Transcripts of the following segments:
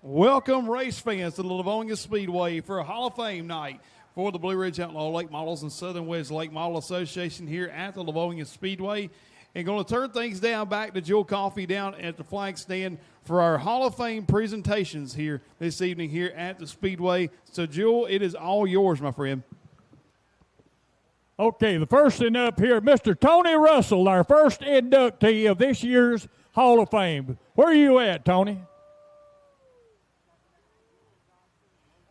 Welcome, race fans, to the Lavonia Speedway for a Hall of Fame night for the Blue Ridge Outlaw Lake Models and Southern Wedge Lake Model Association here at the Lavonia Speedway. And going to turn things down back to Jewel Coffee down at the flag stand for our Hall of Fame presentations here this evening here at the Speedway. So, Jewel, it is all yours, my friend. Okay, the first thing up here, Mr. Tony Russell, our first inductee of this year's Hall of Fame. Where are you at, Tony?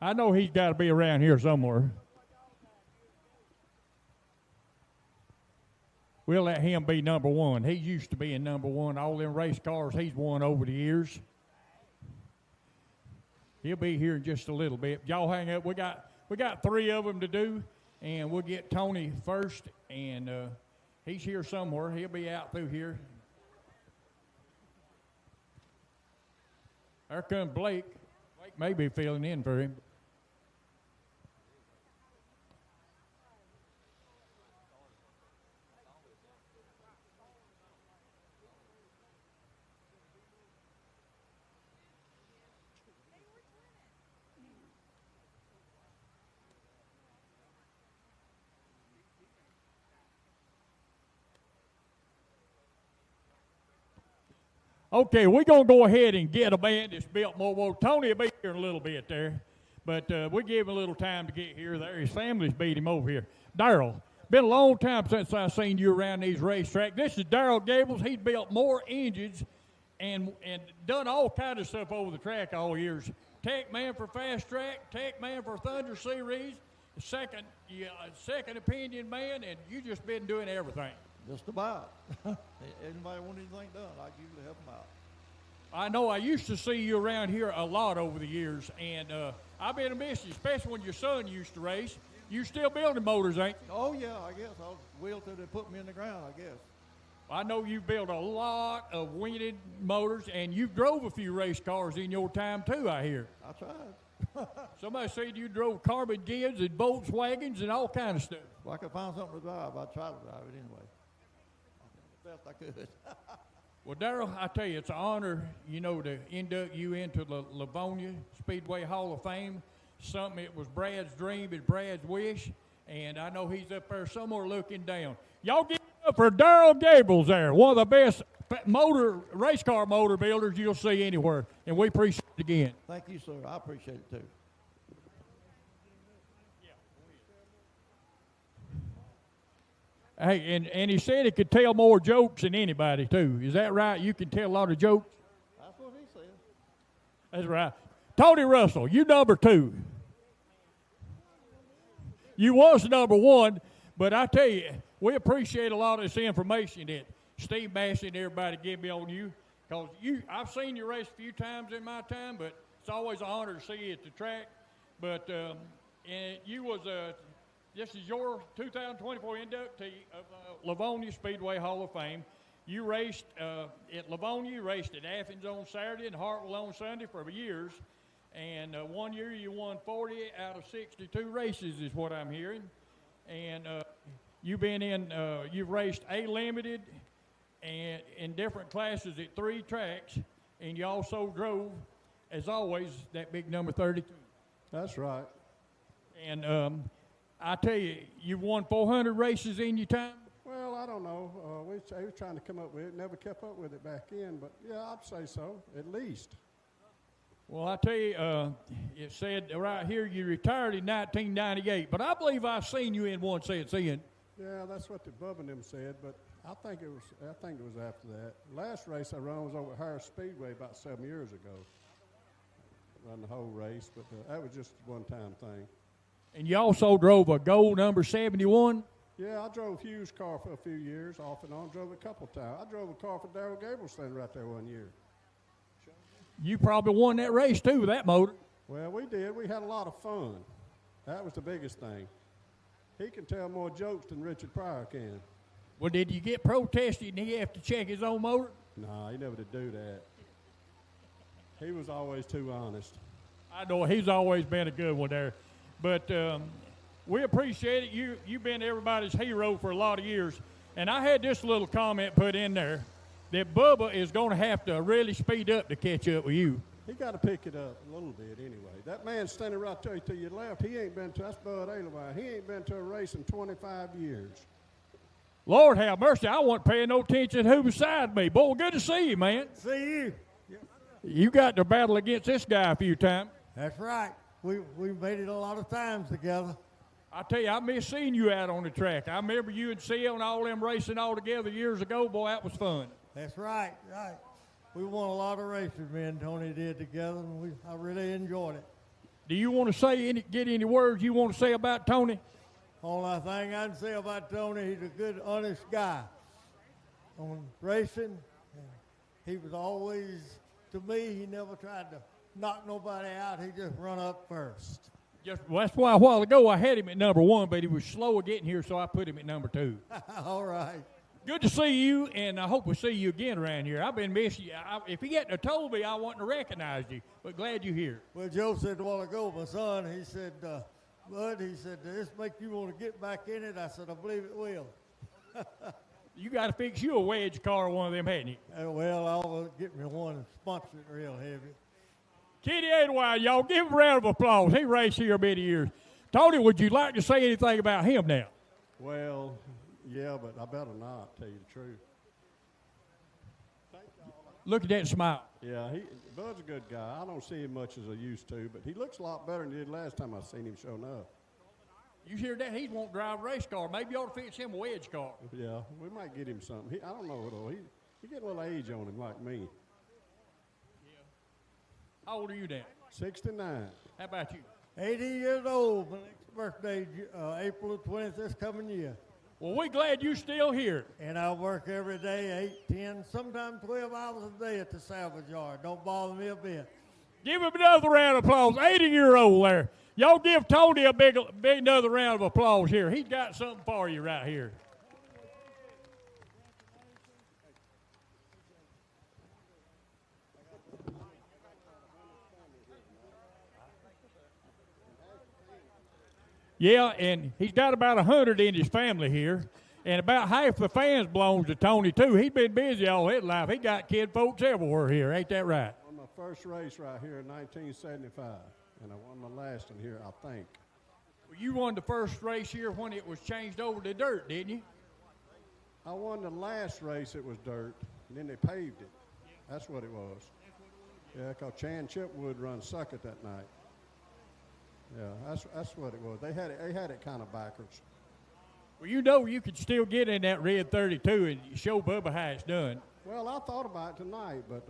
I know he's got to be around here somewhere. We'll let him be number one. He used to be in number one. All them race cars he's won over the years. He'll be here in just a little bit. Y'all hang up. We got three of them to do, and we'll get Tony first, and he's here somewhere. He'll be out through here. There comes Blake. Blake may be filling in for him. Okay, we're going to go ahead and get a band that's built more. Well, Tony will be here in a little bit there, but we give him a little time to get here. There, his family's beat him over here. Darrell, been a long time since I've seen you around these racetracks. This is Darrell Gables. He's built more engines and done all kind of stuff over the track all years. Tech man for Fast Track, tech man for Thunder Series, second opinion man, and you just been doing everything. Just about. Anybody want anything done, I usually help them out. I know I used to see you around here a lot over the years, and I've been a miss you, especially when your son used to race. You still building motors, ain't you? Oh, yeah, I guess. I'll wheel till they put me in the ground, I guess. I know you built a lot of winged motors, and you drove a few race cars in your time, too, I hear. I tried. Somebody said you drove carbon gibbs and Volkswagens and all kind of stuff. Well, I could find something to drive. I'd try to drive it anyway. Best I could. Well, Darrell, I tell you, it's an honor, to induct you into the Lavonia Speedway Hall of Fame. Something it was Brad's dream, it's Brad's wish, and I know he's up there somewhere looking down. Y'all give it up for Darrell Gables there, one of the best race car motor builders you'll see anywhere, and we appreciate it again. Thank you, sir. I appreciate it, too. Hey, and he said he could tell more jokes than anybody, too. Is that right? You can tell a lot of jokes? That's what he said. That's right. Tony Russell, you number two. You was number one, but I tell you, we appreciate a lot of this information that Steve Massey and everybody give me on you. Because I've seen you race a few times in my time, but it's always an honor to see you at the track. But and you was this is your 2024 inductee of Lavonia Speedway Hall of Fame. You raced at Lavonia, you raced at Athens on Saturday and Hartwell on Sunday for years. And one year you won 40 out of 62 races is what I'm hearing. And you've raced A-Limited and in different classes at 3 tracks. And you also drove, as always, that big number 32. That's right. And I tell you, you've won 400 races in your time? Well, I don't know. We were trying to come up with it. Never kept up with it back in, but yeah, I'd say so, at least. Well, I tell you, it said right here you retired in 1998, but I believe I've seen you in one since then. Yeah, that's what the Bubba and them said, but I think it was after that. The last race I run was over at Harris Speedway about 7 years ago. Run the whole race, but that was just a one-time thing. And you also drove a gold number 71? Yeah, I drove Hughes' car for a few years, off and on. Drove it a couple times. I drove a car for Darrell Gables standing right there one year. You probably won that race, too, with that motor. Well, we did. We had a lot of fun. That was the biggest thing. He can tell more jokes than Richard Pryor can. Well, did you get protested and he have to check his own motor? No, he never did do that. He was always too honest. I know he's always been a good one there. But we appreciate it. You've been everybody's hero for a lot of years. And I had this little comment put in there that Bubba is going to have to really speed up to catch up with you. He got to pick it up a little bit anyway. That man standing right there to your left, he ain't been to, that's Bud Alewife. He ain't been to a race in 25 years. Lord have mercy, I wasn't paying no attention to who beside me. Boy, good to see you, man. See you. You got to battle against this guy a few times. That's right. We made it a lot of times together. I tell you, I miss seeing you out on the track. I remember you and Sil and all them racing all together years ago. Boy, that was fun. That's right. Right. We won a lot of races, me and Tony did together, and I really enjoyed it. Do you want to get any words you want to say about Tony? Only thing I can say about Tony, he's a good, honest guy. On racing, he was always, to me, he never tried to knock nobody out. He just run up first. Well, that's why a while ago I had him at number 1, but he was slow at getting here, so I put him at number 2. All right. Good to see you, and I hope we see you again around here. I've been missing you. If he hadn't have told me, I wouldn't have recognized you, but glad you're here. Well, Joe said a while ago, my son, he said, Bud, he said, does this make you want to get back in it? I said, I believe it will. You got to fix you a wedge car, one of them, hadn't you? Well, I'll get me one and sponsor it real heavy. Kenny Adwine, y'all give him a round of applause. He raced here many years. Tony, would you like to say anything about him now? Well, yeah, but I better not, tell you the truth. Look at that smile. Yeah, Bud's a good guy. I don't see him much as I used to, but he looks a lot better than he did last time I seen him showing up. You hear that? He won't drive a race car. Maybe you ought to fix him a wedge car. Yeah, we might get him something. I don't know, though. He get a little age on him like me. How old are you now? 69. How about you? 80 years old. My next birthday, April the 20th this coming year. Well, we're glad you're still here. And I work every day, 8, 10, sometimes 12 hours a day at the salvage yard. Don't bother me a bit. Give him another round of applause. 80-year-old there. Y'all give Tony a big another round of applause here. He's got something for you right here. Yeah, and he's got about 100 in his family here, and about half the fans belongs to Tony, too. He's been busy all his life. He got kid folks everywhere here. Ain't that right? I won my first race right here in 1975, and I won my last one here, I think. Well, you won the first race here when it was changed over to dirt, didn't you? I won the last race, it was dirt, and then they paved it. That's what it was. Yeah, because Chan Chipwood run sucker that night. Yeah, that's what it was. They had it kind of backwards. Well, you know you could still get in that red 32 and show Bubba how it's done. Well, I thought about it tonight, but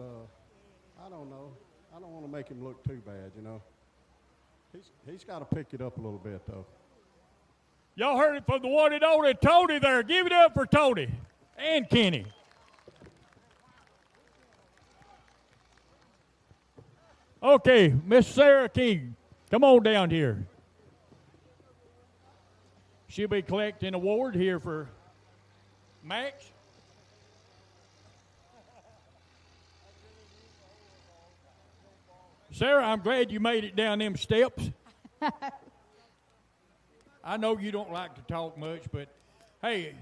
I don't know. I don't want to make him look too bad, you know. He's got to pick it up a little bit, though. Y'all heard it from the one and only Tony there. Give it up for Tony and Kenny. Okay, Miss Sarah King, come on down here. She'll be collecting an award here for Max. Sarah, I'm glad you made it down them steps. I know you don't like to talk much, but hey,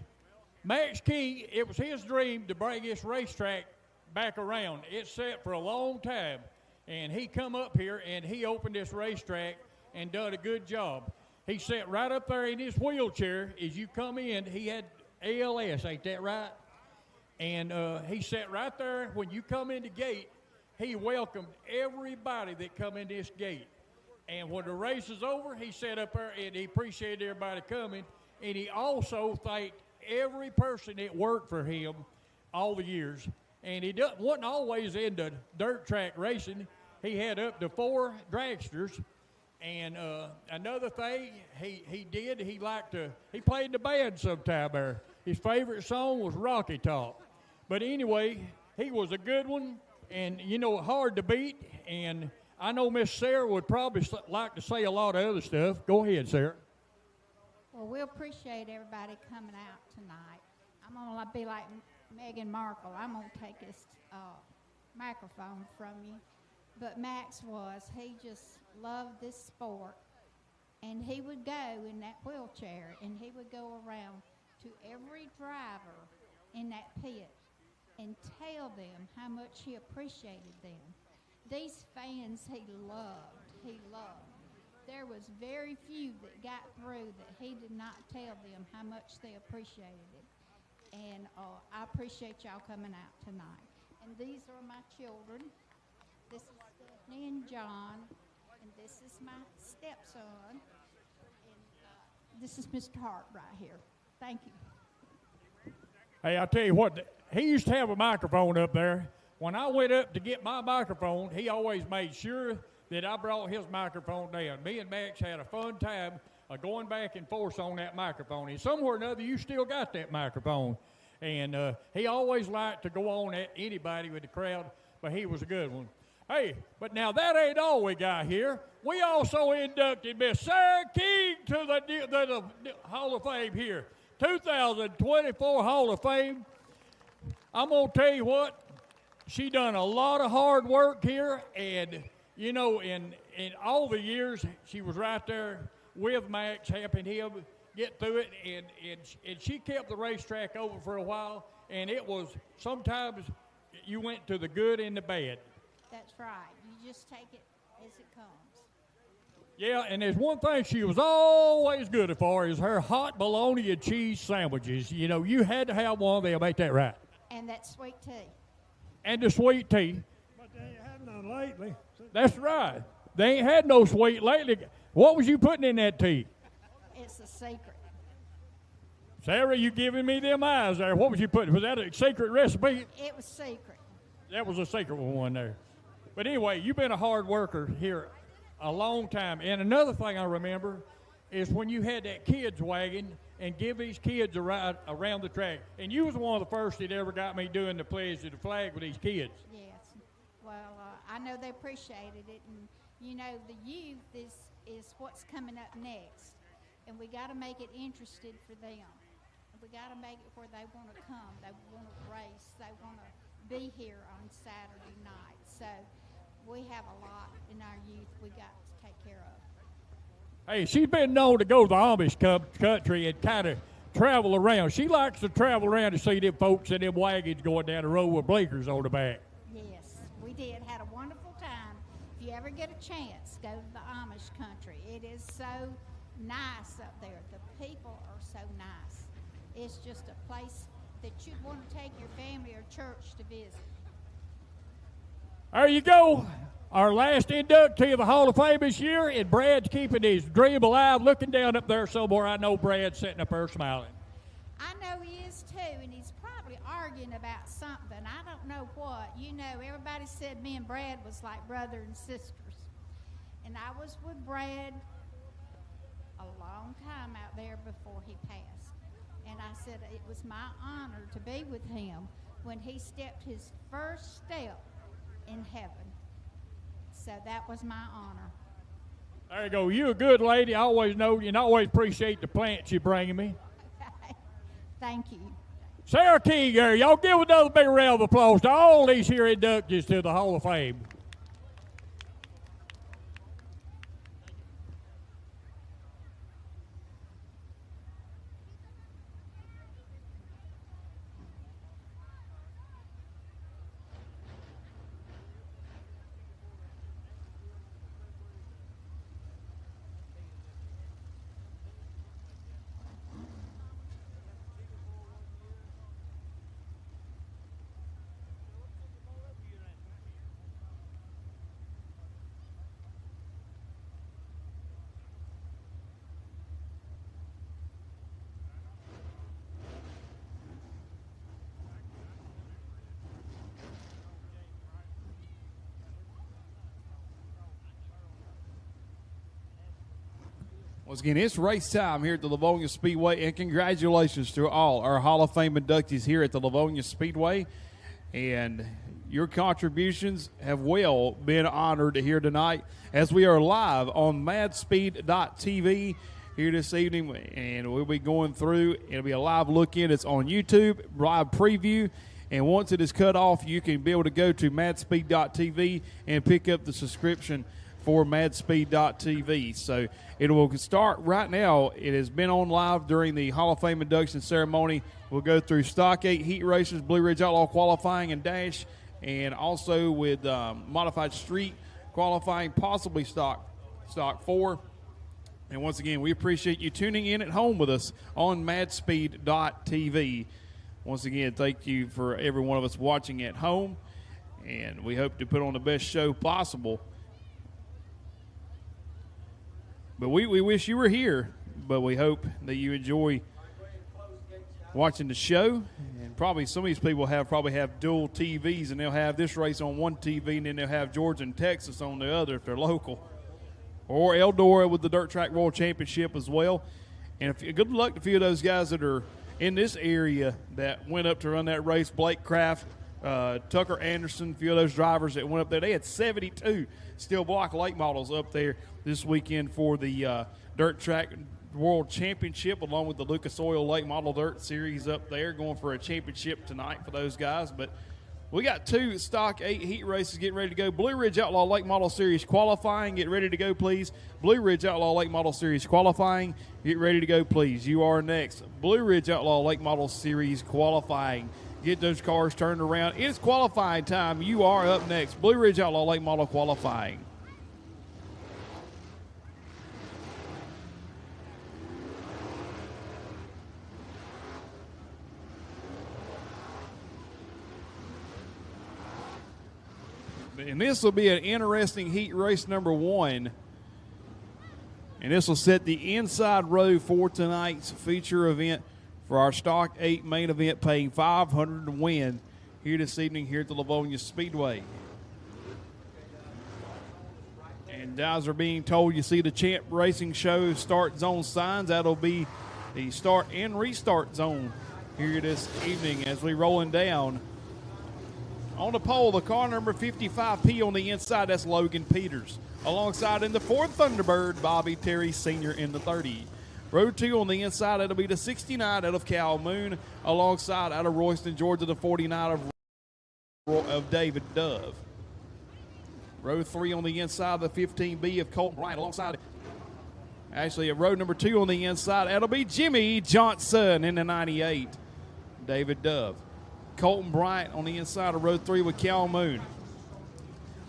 Max King, it was his dream to bring this racetrack back around. It's set for a long time, and he come up here and he opened this racetrack and done a good job. He sat right up there in his wheelchair. As you come in, he had ALS, ain't that right? And he sat right there. When you come in the gate, he welcomed everybody that come in this gate. And when the race is over, he sat up there and he appreciated everybody coming. And he also thanked every person that worked for him all the years. And he wasn't always into dirt track racing. He had up to 4 dragsters. And another thing he did, he played in the band sometime there. His favorite song was Rocky Top. But anyway, he was a good one and, you know, hard to beat. And I know Miss Sarah would probably like to say a lot of other stuff. Go ahead, Sarah. Well, we appreciate everybody coming out tonight. I'm going to be like Meghan Markle. I'm going to take this microphone from you. But Max he just loved this sport. And he would go in that wheelchair and he would go around to every driver in that pit and tell them how much he appreciated them. these fans he loved. He loved. There was very few that got through that he did not tell them how much they appreciated it. And I appreciate y'all coming out tonight. And these are my children. This is Stephanie and John. And this is my stepson. And this is Mr. Hart right here. Thank you. Hey, I'll tell you what, he used to have a microphone up there. When I went up to get my microphone, he always made sure that I brought his microphone down. Me and Max had a fun time going back and forth on that microphone. And somewhere or another, you still got that microphone. And he always liked to go on at anybody with the crowd, but he was a good one. Hey, but now that ain't all we got here. We also inducted Miss Sarah King to the Hall of Fame here. 2024 Hall of Fame. I'm going to tell you what, she done a lot of hard work here, and you know, in all the years, she was right there with Max, helping him get through it, and she kept the racetrack open for a while, and it was sometimes you went to the good and the bad. That's right. You just take it as it comes. Yeah, and there's one thing she was always good for is her hot bologna and cheese sandwiches. You know, you had to have one of them, ain't that right? And that sweet tea. And the sweet tea. But they ain't had none lately. That's right. They ain't had no sweet lately. What was you putting in that tea? It's a secret. Sarah, you giving me them eyes there. What was you putting? Was that a secret recipe? It was secret. That was a secret one there. But anyway, you've been a hard worker here a long time. And another thing I remember is when you had that kids wagon and give these kids a ride around the track. And you was one of the first that ever got me doing the pledge of the flag with these kids. Yes. Well, I know they appreciated it. And, you know, the youth is what's coming up next. And we got to make it interested for them. We got to make it where they want to come. They want to race. They want to be here on Saturday night. So we have a lot in our youth we got to take care of. Hey, she's been known to go to the Amish country and kind of travel around. She likes to travel around to see them folks in them wagons going down the road with blinkers on the back. Yes, we did. Had a wonderful time. If you ever get a chance, go to the Amish country. It is so nice up there. The people are so nice. It's just a place that you'd want to take your family or church to visit. There you go. Our last inductee of the Hall of Fame this year, and Brad's keeping his dream alive, looking down up there somewhere. I know Brad's sitting up there smiling. I know he is too, and he's probably arguing about something. I don't know what. You know, everybody said me and Brad was like brother and sisters. And I was with Brad a long time out there before he passed. And I said it was my honor to be with him when he stepped his first step in heaven. So that was my honor. There you go. You a good lady. I always know you, and I always appreciate the plants you bring me. Thank you. Sarah King here. Y'all give another big round of applause to all these here inductees to the Hall of Fame. Once again, it's race time here at the Lavonia Speedway, and congratulations to all our Hall of Fame inductees here at the Lavonia Speedway. And your contributions have well been honored here tonight as we are live on madspeed.tv here this evening, and we'll be going through. It'll be a live look-in. It's on YouTube, live preview, and once it is cut off, you can be able to go to madspeed.tv and pick up the subscription for madspeed.tv. So it will start right now. It has been on live during the Hall of Fame induction ceremony. We'll go through Stock 8 heat races, Blue Ridge Outlaw qualifying and dash, and also with modified street qualifying, possibly stock 4. And once again, we appreciate you tuning in at home with us on madspeed.tv. Once again, thank you for every one of us watching at home, and we hope to put on the best show possible. But we wish you were here, but we hope that you enjoy watching the show. And probably some of these people probably have dual TVs, and they'll have this race on one TV, and then they'll have Georgia and Texas on the other if they're local. Or Eldora with the Dirt Track World Championship as well. And good luck to a few of those guys that are in this area that went up to run that race. Blake Kraft, Tucker Anderson, a few of those drivers that went up there. They had 72 steel block late models up there this weekend for the Dirt Track World Championship, along with the Lucas Oil Late Model Dirt Series up there, going for a championship tonight for those guys. But we got 2 Stock 8 heat races getting ready to go. Blue Ridge Outlaw Late Model Series qualifying. Get ready to go, please. Blue Ridge Outlaw Late Model Series qualifying. Get ready to go, please. You are next. Blue Ridge Outlaw Late Model Series qualifying. Get those cars turned around. It's qualifying time. You are up next. Blue Ridge Outlaw Late Model qualifying. And this will be an interesting heat race number 1. And this will set the inside row for tonight's feature event for our Stock 8 main event, paying $500 to win here this evening here at the Lavonia Speedway. And guys are being told, you see the Champ Racing Show start zone signs. That'll be the start and restart zone here this evening as we rolling down. On the pole, the car number 55P on the inside, that's Logan Peters. Alongside in the Ford Thunderbird, Bobby Terry Sr. in the 30. Row 2 on the inside, that'll be the 69 out of Cal Moon. Alongside out of Royston, Georgia, the 49 of David Dove. Row 3 on the inside, the 15B of Colton Bryant. Alongside, actually, at row number 2 on the inside, that'll be Jimmy Johnson in the 98, David Dove. Colton Bryant on the inside of row 3 with Cal Moon.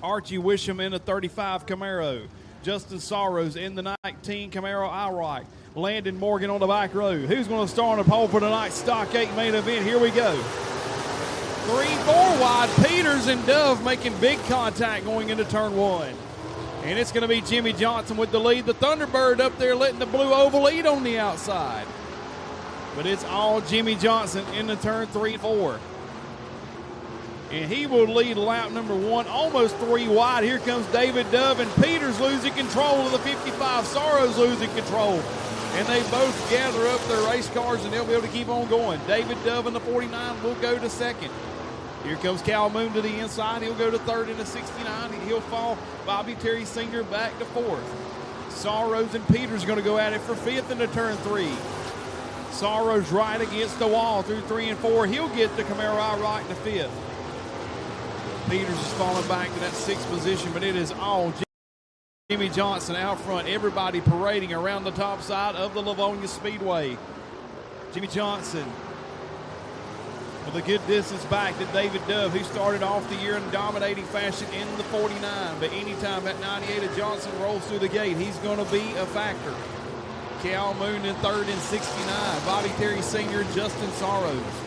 Archie Wisham in the 35 Camaro. Justin Sorrows in the 19 Camaro Outright. Landon Morgan on the back row. Who's going to start on the pole for tonight's Stock 8 main event? Here we go. 3-4 wide. Peters and Dove making big contact going into turn 1. And it's going to be Jimmy Johnson with the lead. The Thunderbird up there letting the blue oval lead on the outside. But it's all Jimmy Johnson in the turn 3 and 4. And he will lead lap number 1, almost 3 wide. Here comes David Dove, and Peters losing control of the 55. Sorrows losing control. And they both gather up their race cars, and they'll be able to keep on going. David Dove in the 49 will go to second. Here comes Cal Moon to the inside. He'll go to third in the 69. He'll fall. Bobby Terry Sr. back to fourth. Sorrows and Peters are going to go at it for fifth in the turn 3. Sorrows right against the wall through 3 and 4. He'll get the Camaro right in the fifth. Peters is falling back to that 6th position, but it is all Jimmy Johnson out front. Everybody parading around the top side of the Lavonia Speedway. Jimmy Johnson with a good distance back to David Dove, who started off the year in dominating fashion in the 49. But anytime that 98 of Johnson rolls through the gate, he's going to be a factor. Cal Moon in third and 69. Bobby Terry Sr., Justin Sorrows.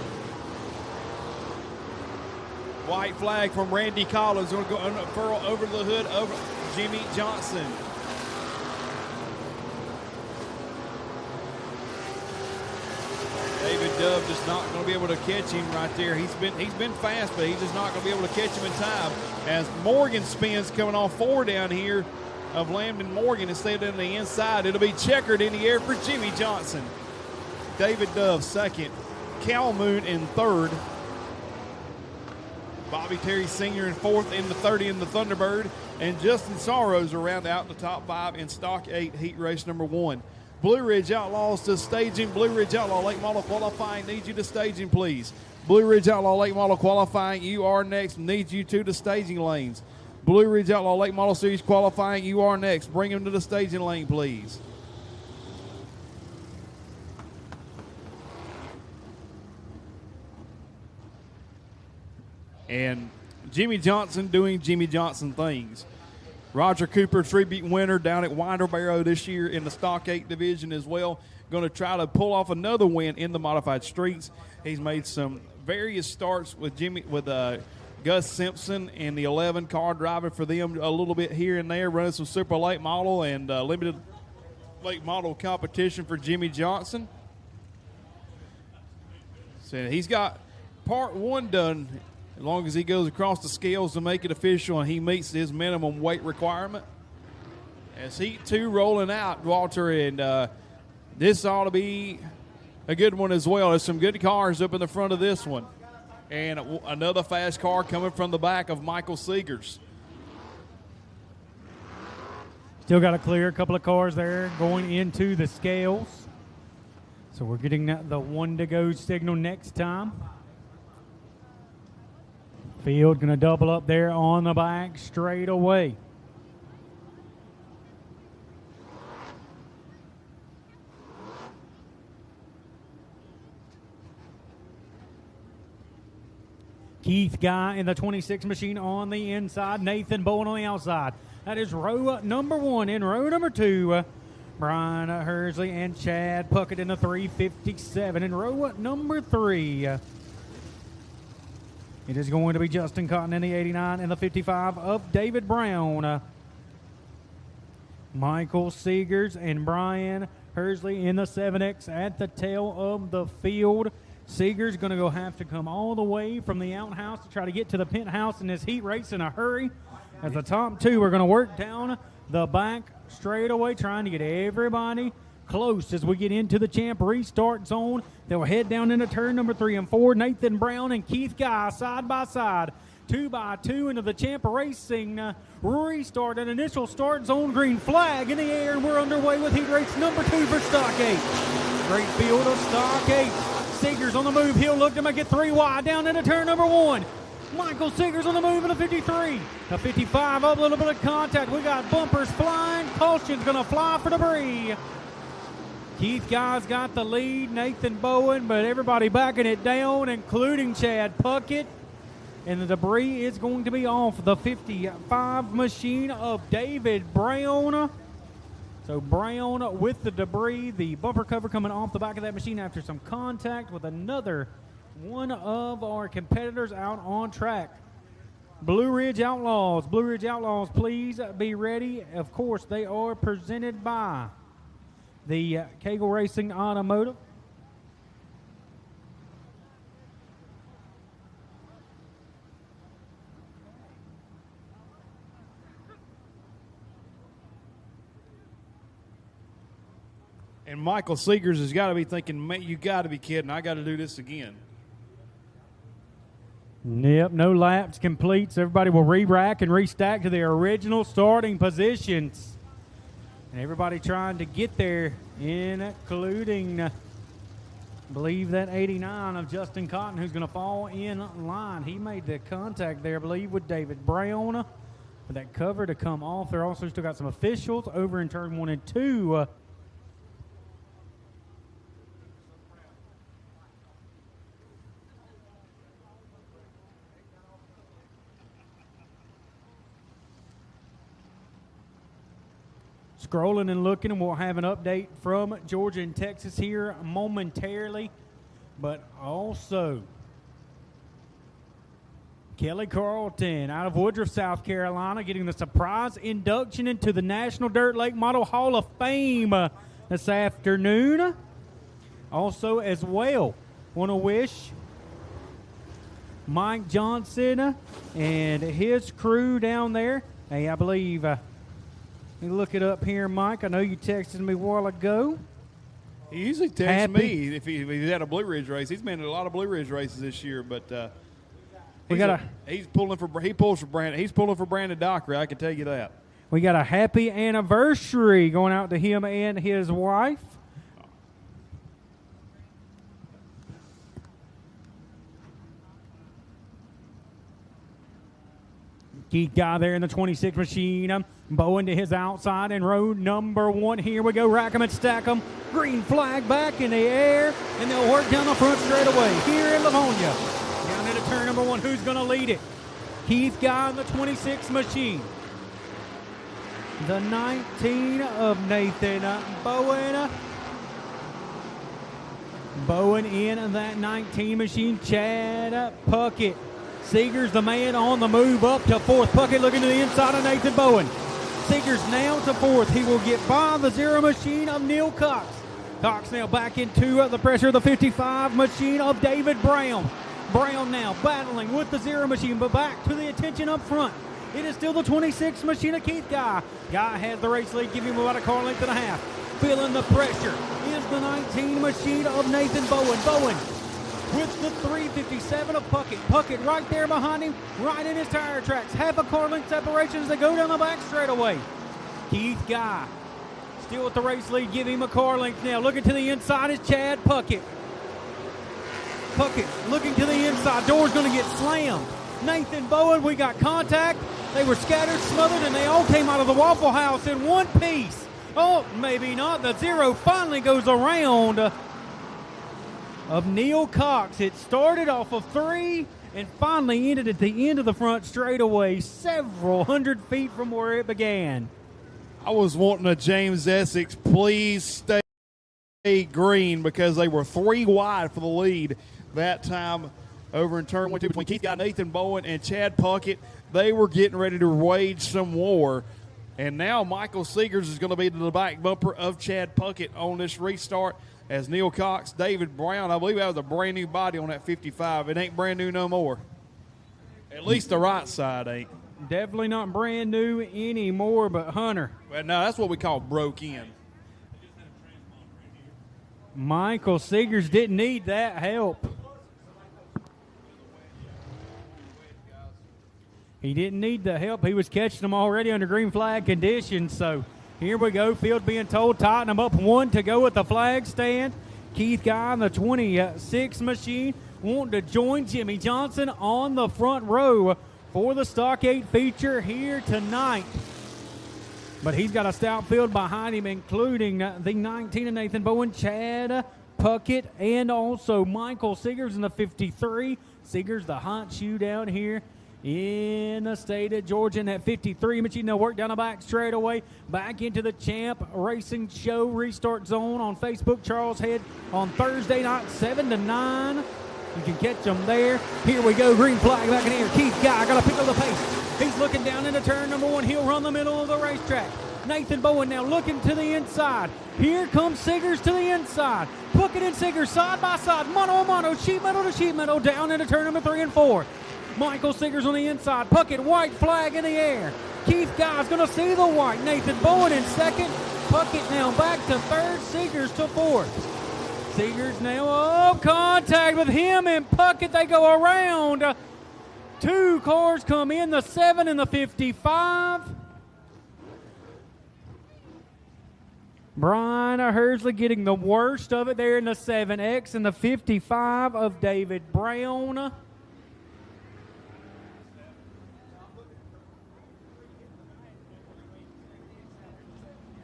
White flag from Randy Collins going to go unfurl over the hood of Jimmy Johnson. David Dove just not going to be able to catch him right there. He's been fast, but he's just not going to be able to catch him in time. As Morgan spins coming off 4 down here of Landon Morgan instead of on the inside. It'll be checkered in the air for Jimmy Johnson. David Dove second. Cal Moon in third. Bobby Terry Sr. in fourth in the 30 in the Thunderbird. And Justin Sorrows will round out the top 5 in Stock 8 heat race number 1. Blue Ridge Outlaws to staging. Blue Ridge Outlaw late model qualifying. Need you to staging, please. Blue Ridge Outlaw late model qualifying. You are next. Need you to the staging lanes. Blue Ridge Outlaw late model series qualifying. You are next. Bring them to the staging lane, please. And Jimmy Johnson doing Jimmy Johnson things. Roger Cooper, tribute winner down at Winterboro this year in the Stock 8 division as well. Going to try to pull off another win in the modified streets. He's made some various starts with Gus Simpson and the 11 car driving for them a little bit here and there, running some super late model and limited late model competition for Jimmy Johnson. So he's got part 1 done. As long as he goes across the scales to make it official and he meets his minimum weight requirement. As Heat 2 rolling out, Walter, and this ought to be a good one as well. There's some good cars up in the front of this one. And another fast car coming from the back of Michael Seegers. Still got to clear a couple of cars there going into the scales. So we're getting the 1 to go signal next time. Field going to double up there on the back straight away. Keith Guy in the 26 machine on the inside. Nathan Bowen on the outside. That is row number 1. In row number 2, Brian Hersley and Chad Puckett in the 357. In row number 3, it is going to be Justin Cotton in the 89 and the 55 of David Brown. Michael Seegers and Brian Hersley in the 7X at the tail of the field. Seegers going to have to come all the way from the outhouse to try to get to the penthouse in this heat race in a hurry. As the top 2 are going to work down the back straightaway, trying to get everybody close as we get into the champ restart zone. They'll head down into turn number 3 and 4. Nathan Brown and Keith Guy side by side, 2 by 2 into the champ racing restart. An initial start zone, green flag in the air, and we're underway with heat race number 2 for Stock 8. Great field of Stock 8. Seegers on the move. He'll look to make it 3 wide down into turn number 1. Michael Seegers on the move in the 53. The 55, a little bit of contact. We got bumpers flying. Caution's going to fly for debris. Keith Guy's got the lead, Nathan Bowen, but everybody backing it down, including Chad Puckett. And the debris is going to be off the 55 machine of David Brown. So Brown with the debris, the bumper cover coming off the back of that machine after some contact with another one of our competitors out on track. Blue Ridge Outlaws. Blue Ridge Outlaws, please be ready. Of course, they are presented by the Kegel Racing Automotive. And Michael Seegers has got to be thinking, man, you got to be kidding. I got to do this again. Yep, no laps completes. Everybody will re-rack and restack to their original starting positions. And everybody trying to get there, including, I believe, that 89 of Justin Cotton, who's going to fall in line. He made the contact there, I believe, with David Brown for that cover to come off. They're also still got some officials over in turn 1 and 2. Scrolling and looking, and we'll have an update from Georgia and Texas here momentarily. But also, Kelly Carlton out of Woodruff, South Carolina, getting the surprise induction into the National Dirt Lake Model Hall of Fame this afternoon. Also, as well, want to wish Mike Johnson and his crew down there. Hey, I believe... let me look it up here, Mike. I know you texted me a while ago. He usually texts me if he's at a Blue Ridge race. He's been at a lot of Blue Ridge races this year, but he's pulling for Brandon Dockery. I can tell you that. We got a happy anniversary going out to him and his wife. Keith Guy there in the 26 machine. Bowen to his outside in row number 1. Here we go. Rack 'em and stack 'em. Green flag back in the air. And they'll work down the front straight away here in Lavonia. Down into turn number 1. Who's going to lead it? Keith Guy in the 26 machine. The 19 of Nathan Bowen. Bowen in that 19 machine. Chad Puckett. Seegers, the man on the move up to fourth. Puckett looking to the inside of Nathan Bowen. Seegers now to fourth. He will get by the 0 machine of Neil Cox. Cox now back into the pressure of the 55 machine of David Brown. Brown now battling with the 0 machine, but back to the attention up front. It is still the 26 machine of Keith Guy. Guy has the race lead, giving him about a car length and a half. Feeling the pressure is the 19 machine of Nathan Bowen. Bowen with the 357 of Puckett. Puckett right there behind him, right in his tire tracks. Half a car length separation as they go down the back straightaway. Keith Guy still with the race lead, giving him a car length now. Looking to the inside is Chad Puckett. Puckett looking to the inside. Door's going to get slammed. Nathan Bowen, we got contact. They were scattered, smothered, and they all came out of the Waffle House in one piece. Oh, maybe not. The 0 finally goes around of Neil Cox. It started off of 3 and finally ended at the end of the front straightaway, several hundred feet from where it began. I was wanting a James Essex, please stay green, because they were 3 wide for the lead that time over in turn 1 2 between Keith Guy, Nathan Bowen, and Chad Puckett. They were getting ready to wage some war. And now Michael Seegers is going to be to the back bumper of Chad Puckett on this restart, as Neil Cox, David Brown, I believe that was a brand new body on that 55. It ain't brand new no more. At least the right side ain't. Definitely not brand new anymore, but Hunter. Well, no, that's what we call broke in. Michael Seegers didn't need that help. He didn't need the help. He was catching them already under green flag conditions. So here we go. Field being told, tighten them up 1 to go at the flag stand. Keith Guy in the 26 machine wanting to join Jimmy Johnson on the front row for the Stock 8 feature here tonight. But he's got a stout field behind him, including the 19 of Nathan Bowen, Chad Puckett, and also Michael Seegers in the 53. Seegers, the hot shoe down here in the state of Georgia in that 53 machine. They'll work down the back straight away, back into the Champ Racing Show restart zone on Facebook. Charles Head on Thursday night, 7 to 9. You can catch them there. Here we go, green flag back in here. Keith Guy got to pick up the pace. He's looking down into turn number 1. He'll run the middle of the racetrack. Nathan Bowen now looking to the inside. Here comes Seegers to the inside. Puckett and Seegers side by side, mano a mano, sheet metal to sheet metal, down into turn number 3 and 4. Michael Seegers on the inside. Puckett, white flag in the air. Keith Guy's going to see the white. Nathan Bowen in second. Puckett now back to third. Seegers to fourth. Seegers now, contact with him and Puckett. They go around. 2 cars come in, the 7 and the 55. Brian Hersley getting the worst of it there in the 7X and the 55 of David Brown.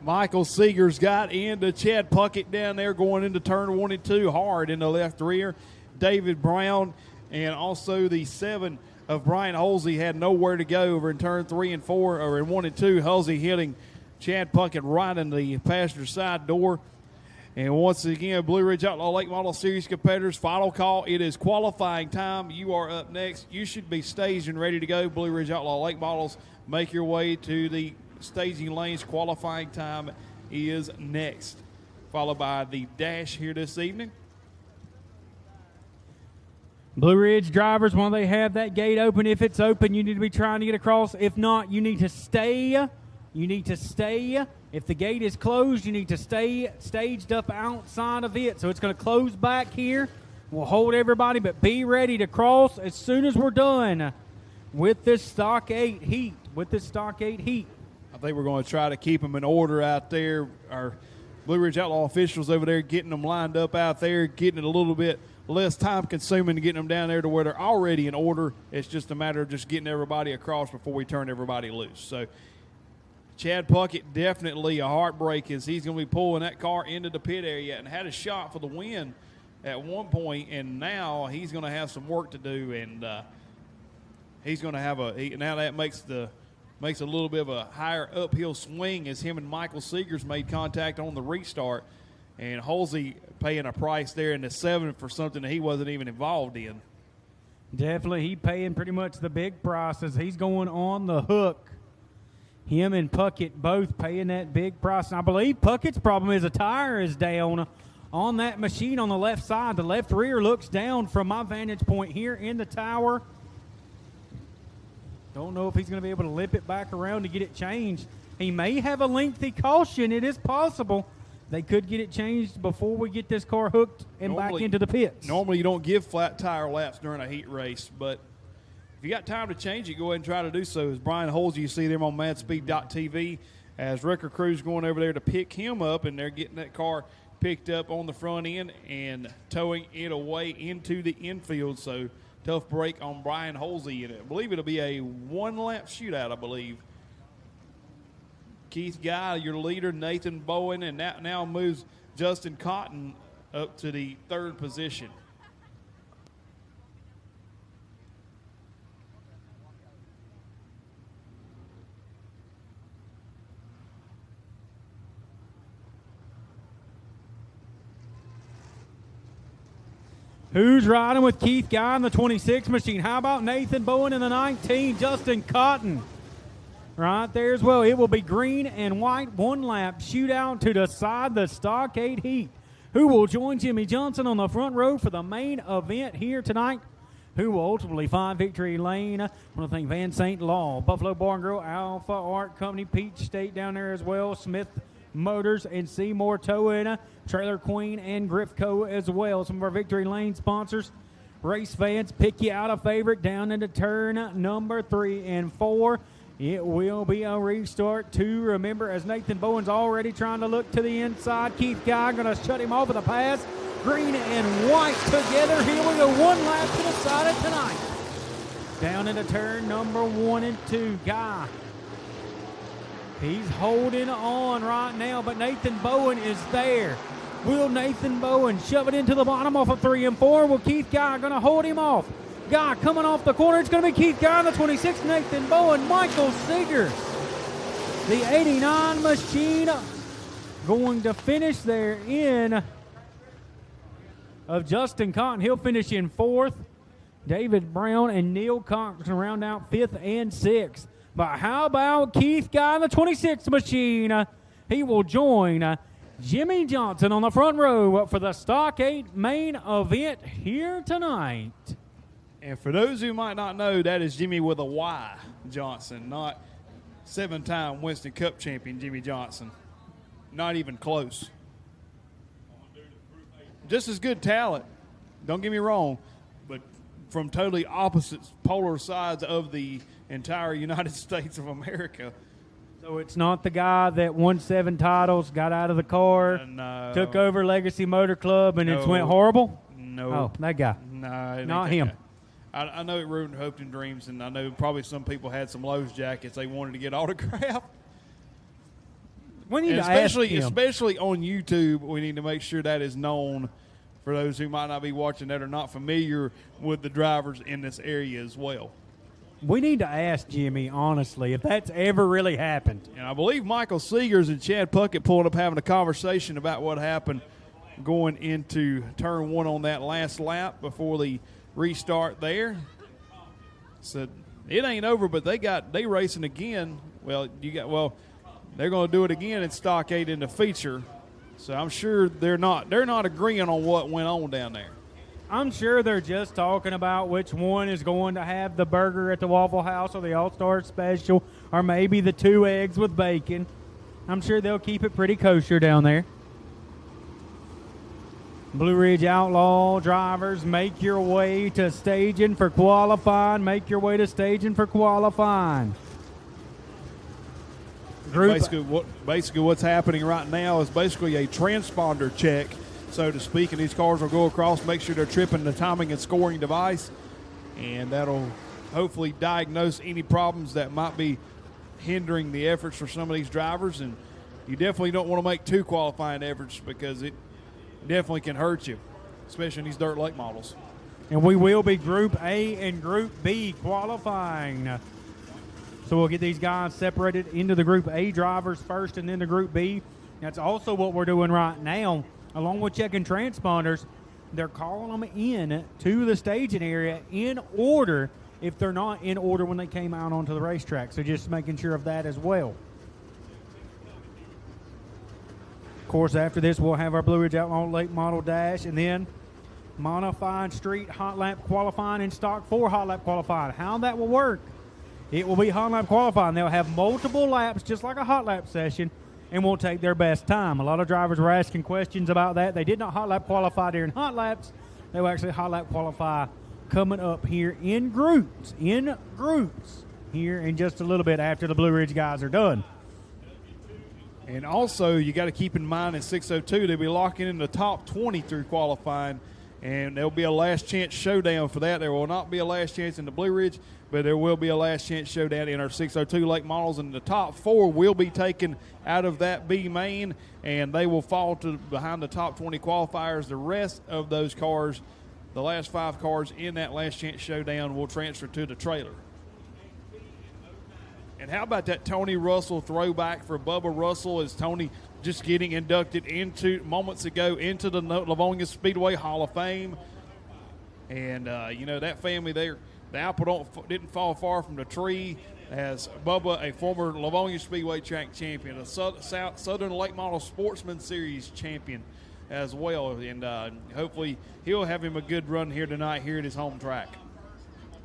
Michael Seegers got into Chad Puckett down there going into turn 1 and 2 hard in the left rear. David Brown and also the 7 of Brian Holsey had nowhere to go over in turn 3 and 4, or in 1 and 2. Holsey hitting Chad Puckett right in the passenger side door. And once again, Blue Ridge Outlaw Late Model Series competitors, final call. It is qualifying time. You are up next. You should be staged and ready to go. Blue Ridge Outlaw Late Models, make your way to the staging lanes. Qualifying time is next, followed by the dash here this evening. Blue Ridge drivers, while they have that gate open, if it's open, you need to be trying to get across. If not, you need to stay. You need to stay. If the gate is closed, you need to stay staged up outside of it. So it's going to close back here. We'll hold everybody, but be ready to cross as soon as we're done with this Stock 8 heat. I think we're going to try to keep them in order out there. Our Blue Ridge Outlaw officials over there getting them lined up out there, getting it a little bit less time consuming to get them down there to where they're already in order. It's just a matter of just getting everybody across before we turn everybody loose. So Chad Puckett, definitely a heartbreak, as he's going to be pulling that car into the pit area and had a shot for the win at one point, and now he's going to have some work to do. And he's going to have now that makes a little bit of a higher uphill swing as him and Michael Seegers made contact on the restart, and Halsey paying a price there in the 7th for something that he wasn't even involved in. Definitely, he paying pretty much the big price as he's going on the hook. Him and Puckett both paying that big price. And I believe Puckett's problem is a tire is down on that machine on the left side. The left rear looks down from my vantage point here in the tower. Don't know if he's going to be able to lip it back around to get it changed. He may have a lengthy caution. It is possible. They could get it changed before we get this car hooked and back into the pits. Normally you don't give flat tire laps during a heat race, but if you got time to change it, go ahead and try to do so. As Brian Halsey, you see them on madspeed.tv, as Wrecker Crew's going over there to pick him up, and they're getting that car picked up on the front end and towing it away into the infield. So tough break on Brian Halsey, and I believe it'll be a one-lap shootout, I believe. Keith Guy, your leader, Nathan Bowen, and that now moves Justin Cotton up to the 3rd position. Who's riding with Keith Guy in the 26 machine? How about Nathan Bowen in the 19? Justin Cotton right there as well. It will be green and white, one lap shootout to decide the Stockade Heat. Who will join Jimmy Johnson on the front row for the main event here tonight? Who will ultimately find victory lane? I want to thank Van St. Law, Buffalo Bar and Grill, Alpha Art Company, Peach State down there as well, Smith Motors and Seymour Towing, Trailer Queen and Griffco as well. Some of our victory lane sponsors. Race fans, pick you out a favorite down into turn number 3 and 4. It will be a restart to remember as Nathan Bowen's already trying to look to the inside. Keith Guy going to shut him off with a pass. Green and white together. Here we go. One lap to the side of tonight. Down into turn number 1 and 2. Guy. He's holding on right now, but Nathan Bowen is there. Will Nathan Bowen shove it into the bottom off of 3 and 4? Will Keith Guy going to hold him off? Guy coming off the corner. It's going to be Keith Guy on the 26, Nathan Bowen, Michael Seegers. The 89 machine going to finish there in of Justin Cotton. He'll finish in 4th. David Brown and Neil Cox can round out 5th and 6th. But how about Keith Guy on the 26 machine? He will join Jimmy Johnson on the front row for the Stockade main event here tonight. And for those who might not know, that is Jimmy with a Y Johnson, not 7-time Winston Cup champion Jimmy Johnson. Not even close. Just as good talent, don't get me wrong, but from totally opposite polar sides of the entire United States of America. So it's not the guy that won 7 titles, got out of the car, took over Legacy Motor Club, and it's went horrible? No. Oh, that guy. No. Not him. I know it ruined hopes and dreams, and I know probably some people had some Lowe's jackets they wanted to get autographed. We need to especially ask him. on YouTube, we need to make sure that is known for those who might not be watching that are not familiar with the drivers in this area as well. We need to ask Jimmy, honestly, if that's ever really happened. And I believe Michael Seegers and Chad Puckett pulling up having a conversation about what happened going into turn 1 on that last lap before the restart there. So it ain't over, but they racing again. They're going to do it again in Stockade in the feature. So I'm sure they're not agreeing on what went on down there. I'm sure they're just talking about which one is going to have the burger at the Waffle House or the All-Star Special, or maybe the 2 eggs with bacon. I'm sure they'll keep it pretty kosher down there. Blue Ridge Outlaw drivers, make your way to staging for qualifying. Make your way to staging for qualifying. Basically what's happening right now is basically a transponder check, so to speak, and these cars will go across, make sure they're tripping the timing and scoring device, and that'll hopefully diagnose any problems that might be hindering the efforts for some of these drivers. And you definitely don't want to make 2 qualifying efforts because it definitely can hurt you, especially in these dirt lake models. And we will be Group A and Group B qualifying. So we'll get these guys separated into the Group A drivers first and then the Group B. That's also what we're doing right now. Along with checking transponders, they're calling them in to the staging area in order if they're not in order when they came out onto the racetrack. So just making sure of that as well. Of course, after this, we'll have our Blue Ridge Outlaw late model dash and then modified street hot lap qualifying and stock 4 hot lap qualifying. How that will work, it will be hot lap qualifying. They'll have multiple laps just like a hot lap session and will take their best time. A lot of drivers were asking questions about that. They did not hot lap qualify during hot laps. They will actually hot lap qualify coming up here in groups here in just a little bit after the Blue Ridge guys are done. And also, you got to keep in mind in 602, they'll be locking in the top 20 through qualifying, and there'll be a last chance showdown for that. There will not be a last chance in the Blue Ridge, but there will be a last chance showdown in our 602 late models, and the top 4 will be taken out of that B main, and they will fall to behind the top 20 qualifiers. The rest of those cars, the last 5 cars in that last chance showdown, will transfer to the trailer. And how about that Tony Russell throwback for Bubba Russell? Is Tony just getting inducted moments ago into the Lavonia Speedway Hall of Fame? And, that family there, the apple didn't fall far from the tree, as Bubba, a former Lavonia Speedway track champion, a Southern Late Model Sportsman Series champion as well. And hopefully he'll have him a good run here tonight here at his home track.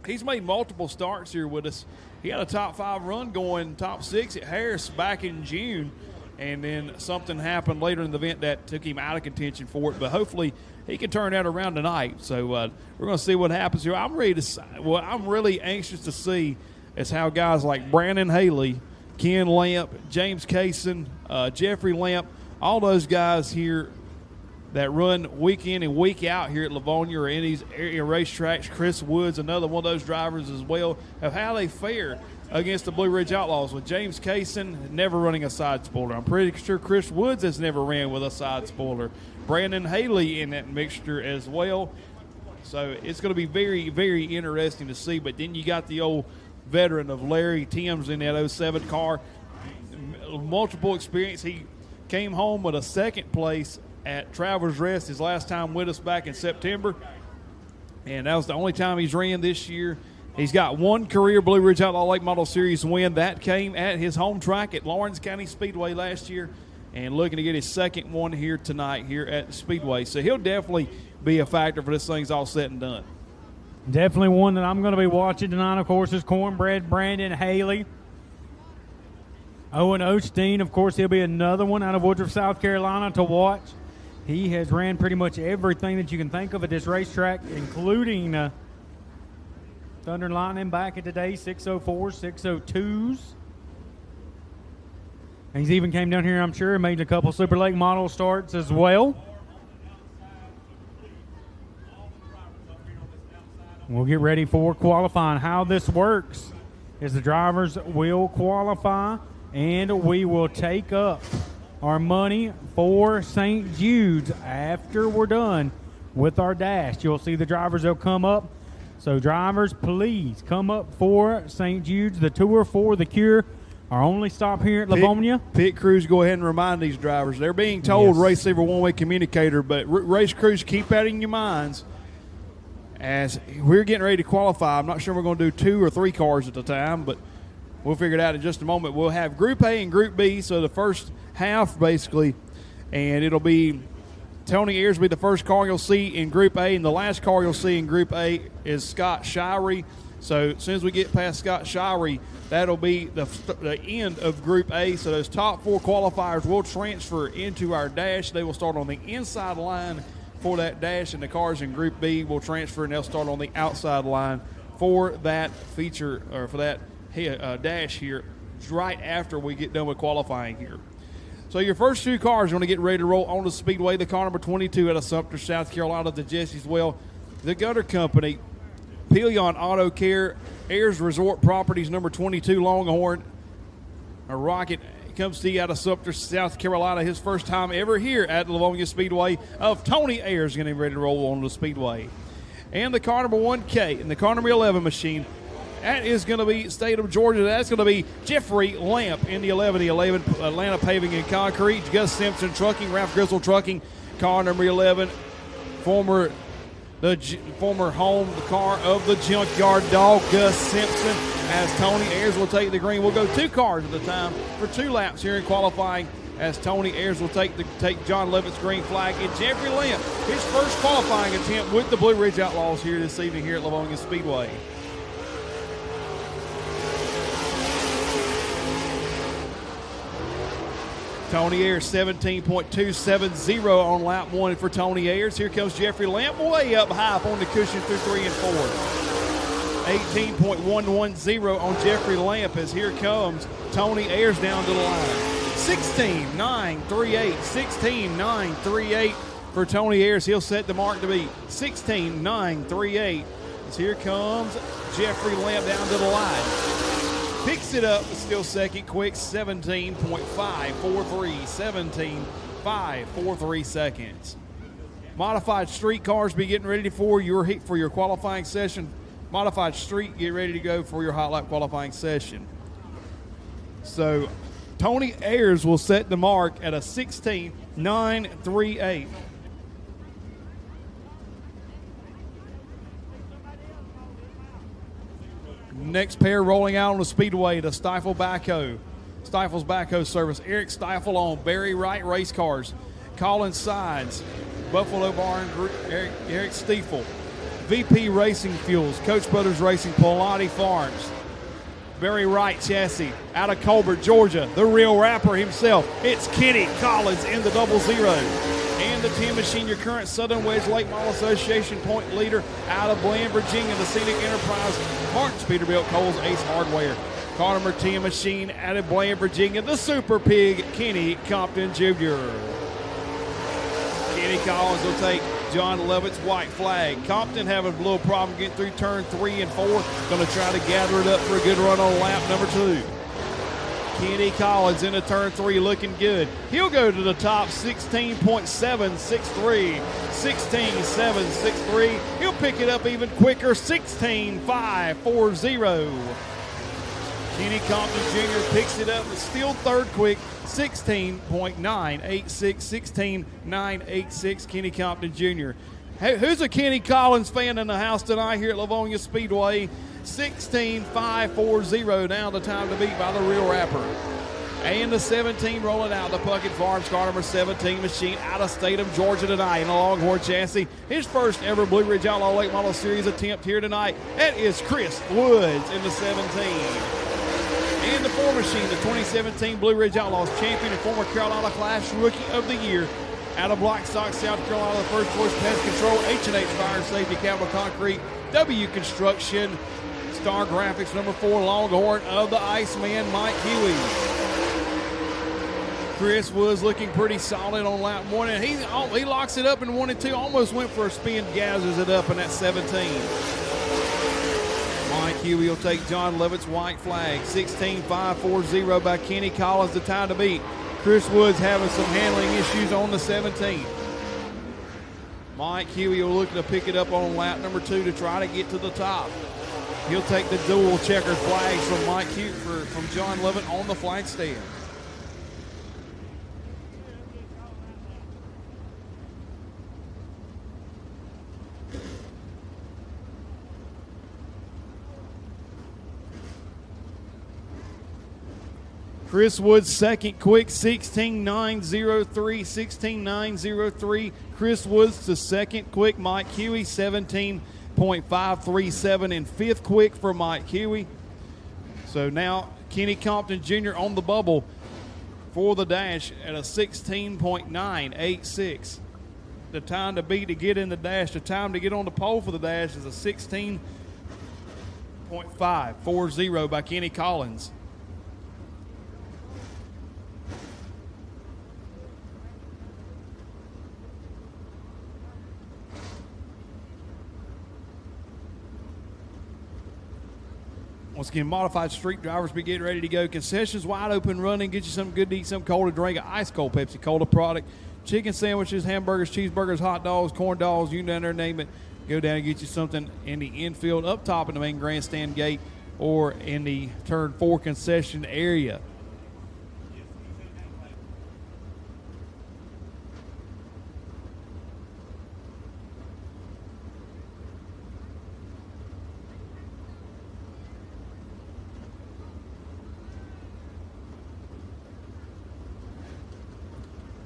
He's made multiple starts here with us. He had a top 5 run going top 6 at Harris back in June, and then something happened later in the event that took him out of contention for it. But hopefully he can turn that around tonight. So we're going to see what happens here. I'm really anxious to see is how guys like Brandon Haley, Ken Lamp, James Kaysen, Jeffrey Lamp, all those guys here that run week in and week out here at Lavonia or in these area racetracks. Chris Woods, another one of those drivers as well, of how they fare against the Blue Ridge Outlaws. With James Kaysen never running a side spoiler. I'm pretty sure Chris Woods has never ran with a side spoiler. Brandon Haley in that mixture as well. So it's going to be very, very interesting to see. But then you got the old veteran of Larry Timms in that 07 car. Multiple experience. He came home with a second place at Travelers Rest his last time with us back in September. And that was the only time he's ran this year. He's got one career Blue Ridge Outlaw Late Model Series win. That came at his home track at Lawrence County Speedway last year, and looking to get his second one here tonight here at the Speedway. So he'll definitely be a factor for this thing's all said and done. Definitely one that I'm going to be watching tonight, of course, is Cornbread Brandon Haley. Owen Osteen, of course, he'll be another one out of Woodruff, South Carolina to watch. He has ran pretty much everything that you can think of at this racetrack, including Thunder and Lightning back at today, 604s, 602s. And he's even came down here, I'm sure, and made a couple Super Lake model starts as well. We'll get ready for qualifying. How this works is the drivers will qualify, and we will take up our money for St. Jude's after we're done with our dash. You'll see the drivers, they'll come up. So drivers, please come up for St. Jude's. The Tour for the Cure. Our only stop here at Lavonia. Pit crews, go ahead and remind these drivers. They're being told, yes. Race Saver one-way communicator, but race crews, keep that in your minds. As we're getting ready to qualify, I'm not sure we're going to do 2 or 3 cars at the time, but we'll figure it out in just a moment. We'll have Group A and Group B, so the first half basically, and it'll be Tony Ayers will be the first car you'll see in Group A, and the last car you'll see in Group A is Scott Shirey. So as soon as we get past Scott Shirey, that'll be the end of Group A. So those top 4 qualifiers will transfer into our dash. They will start on the inside line for that dash, and the cars in Group B will transfer, and they'll start on the outside line for that feature, or for that dash here right after we get done with qualifying here. So your first 2 cars are going to get ready to roll on the Speedway. The car number 22 out of Sumter, South Carolina, the Jesse's Well, the Gutter Company, Pillion Auto Care, Ayers Resort Properties number 22, Longhorn, a Rocket comes to you out of Sumter, South Carolina. His first time ever here at Lavonia Speedway of Tony Ayers getting ready to roll on the Speedway. and the car number 1K and the car number 11 machine. That is going to be State of Georgia. That's going to be Jeffrey Lamp in the 11. The 11 Atlanta Paving and Concrete. Gus Simpson Trucking, Ralph Gristle Trucking, car number 11. Former home car of the Junkyard Dog, Gus Simpson, as Tony Ayers will take the green. We'll go 2 cars at a time for 2 laps here in qualifying, as Tony Ayers will take John Levitt's green flag, and Jeffrey Lamp, his first qualifying attempt with the Blue Ridge Outlaws here this evening here at Lavonia Speedway. Tony Ayers 17.270 on lap 1 for Tony Ayers. Here comes Jeffrey Lamp way up high up on the cushion through 3 and 4. 18.110 on Jeffrey Lamp as here comes Tony Ayers down to the line. 16.938, 16.938 for Tony Ayers. He'll set the mark to be 16.938 as here comes Jeffrey Lamp down to the line. Picks it up, but still second quick, 17.543, 17.543 seconds. Modified street cars be getting ready for your qualifying session. Modified street, get ready to go for your hot lap qualifying session. So Tony Ayers will set the mark at a 16.938. Next pair rolling out on the speedway to Stifle Backhoe. Stifle's Backhoe service. Eric Stifle on Barry Wright race cars. Colin Sides, Buffalo Barn, Eric Stiefel. VP Racing Fuels, Coach Brothers Racing, Polati Farms. Barry Wright chassis out of Colbert, Georgia. The real rapper himself. It's Kenny Collins in the 00. And the 10 machine, your current Southern Wedge Lake Mall Association point leader out of Bland, Virginia, the Scenic Enterprise, Martin's Peterbilt, Coles Ace Hardware. Car number 10 machine out of Bland, Virginia, the Super Pig, Kenny Compton Jr. Kenny Collins will take John Levitt's white flag. Compton having a little problem getting through turn 3 and 4. Going to try to gather it up for a good run on lap number 2. Kenny Collins into turn 3 looking good. He'll go to the top 16.763. 16.763. He'll pick it up even quicker. 16.540. Kenny Compton Jr. picks it up, but still third quick. 16.986. 16.986. Kenny Compton Jr. Hey, who's a Kenny Collins fan in the house tonight here at Lavonia Speedway? 16.540 now the time to beat by the real rapper. And the 17 rolling out, the Puckett Farms car number 17 machine out of State of Georgia tonight in a Longhorn chassis. His first ever Blue Ridge Outlaw Late Model Series attempt here tonight. That is Chris Woods in the 17. And the 4 machine, the 2017 Blue Ridge Outlaws champion and former Carolina Clash Rookie of the Year. Out of Blackstock, South Carolina, the first choice pest control, H&H Fire Safety, Capital Concrete, W Construction, Star Graphics, number 4, Longhorn of the Iceman, Mike Huey. Chris Woods looking pretty solid on lap 1, and he locks it up in 1 and 2, almost went for a spin, gathers it up in that 17. Mike Huey will take John Levitt's white flag, 16.540 by Kenny Collins, the time to beat. Chris Woods having some handling issues on the 17. Mike Huey will look to pick it up on lap number 2 to try to get to the top. He'll take the dual checkered flags from Mike Huey from John Levitt on the flag stand. Chris Woods second quick, 16.903, 16.903. Chris Woods to second quick. Mike Huey, 17.537 and fifth quick for Mike Huey. So now Kenny Compton Jr. on the bubble for the dash at a 16.986. The time to beat to get in the dash, the time to get on the pole for the dash is a 16.540 by Kenny Collins. Once again, modified street drivers be getting ready to go. Concessions wide open running. Get you something good to eat, something cold to drink. An ice cold Pepsi Cola product. Chicken sandwiches, hamburgers, cheeseburgers, hot dogs, corn dogs, you down there, name it. go down and get you something in the infield, up top in the main grandstand gate, or in the turn 4 concession area.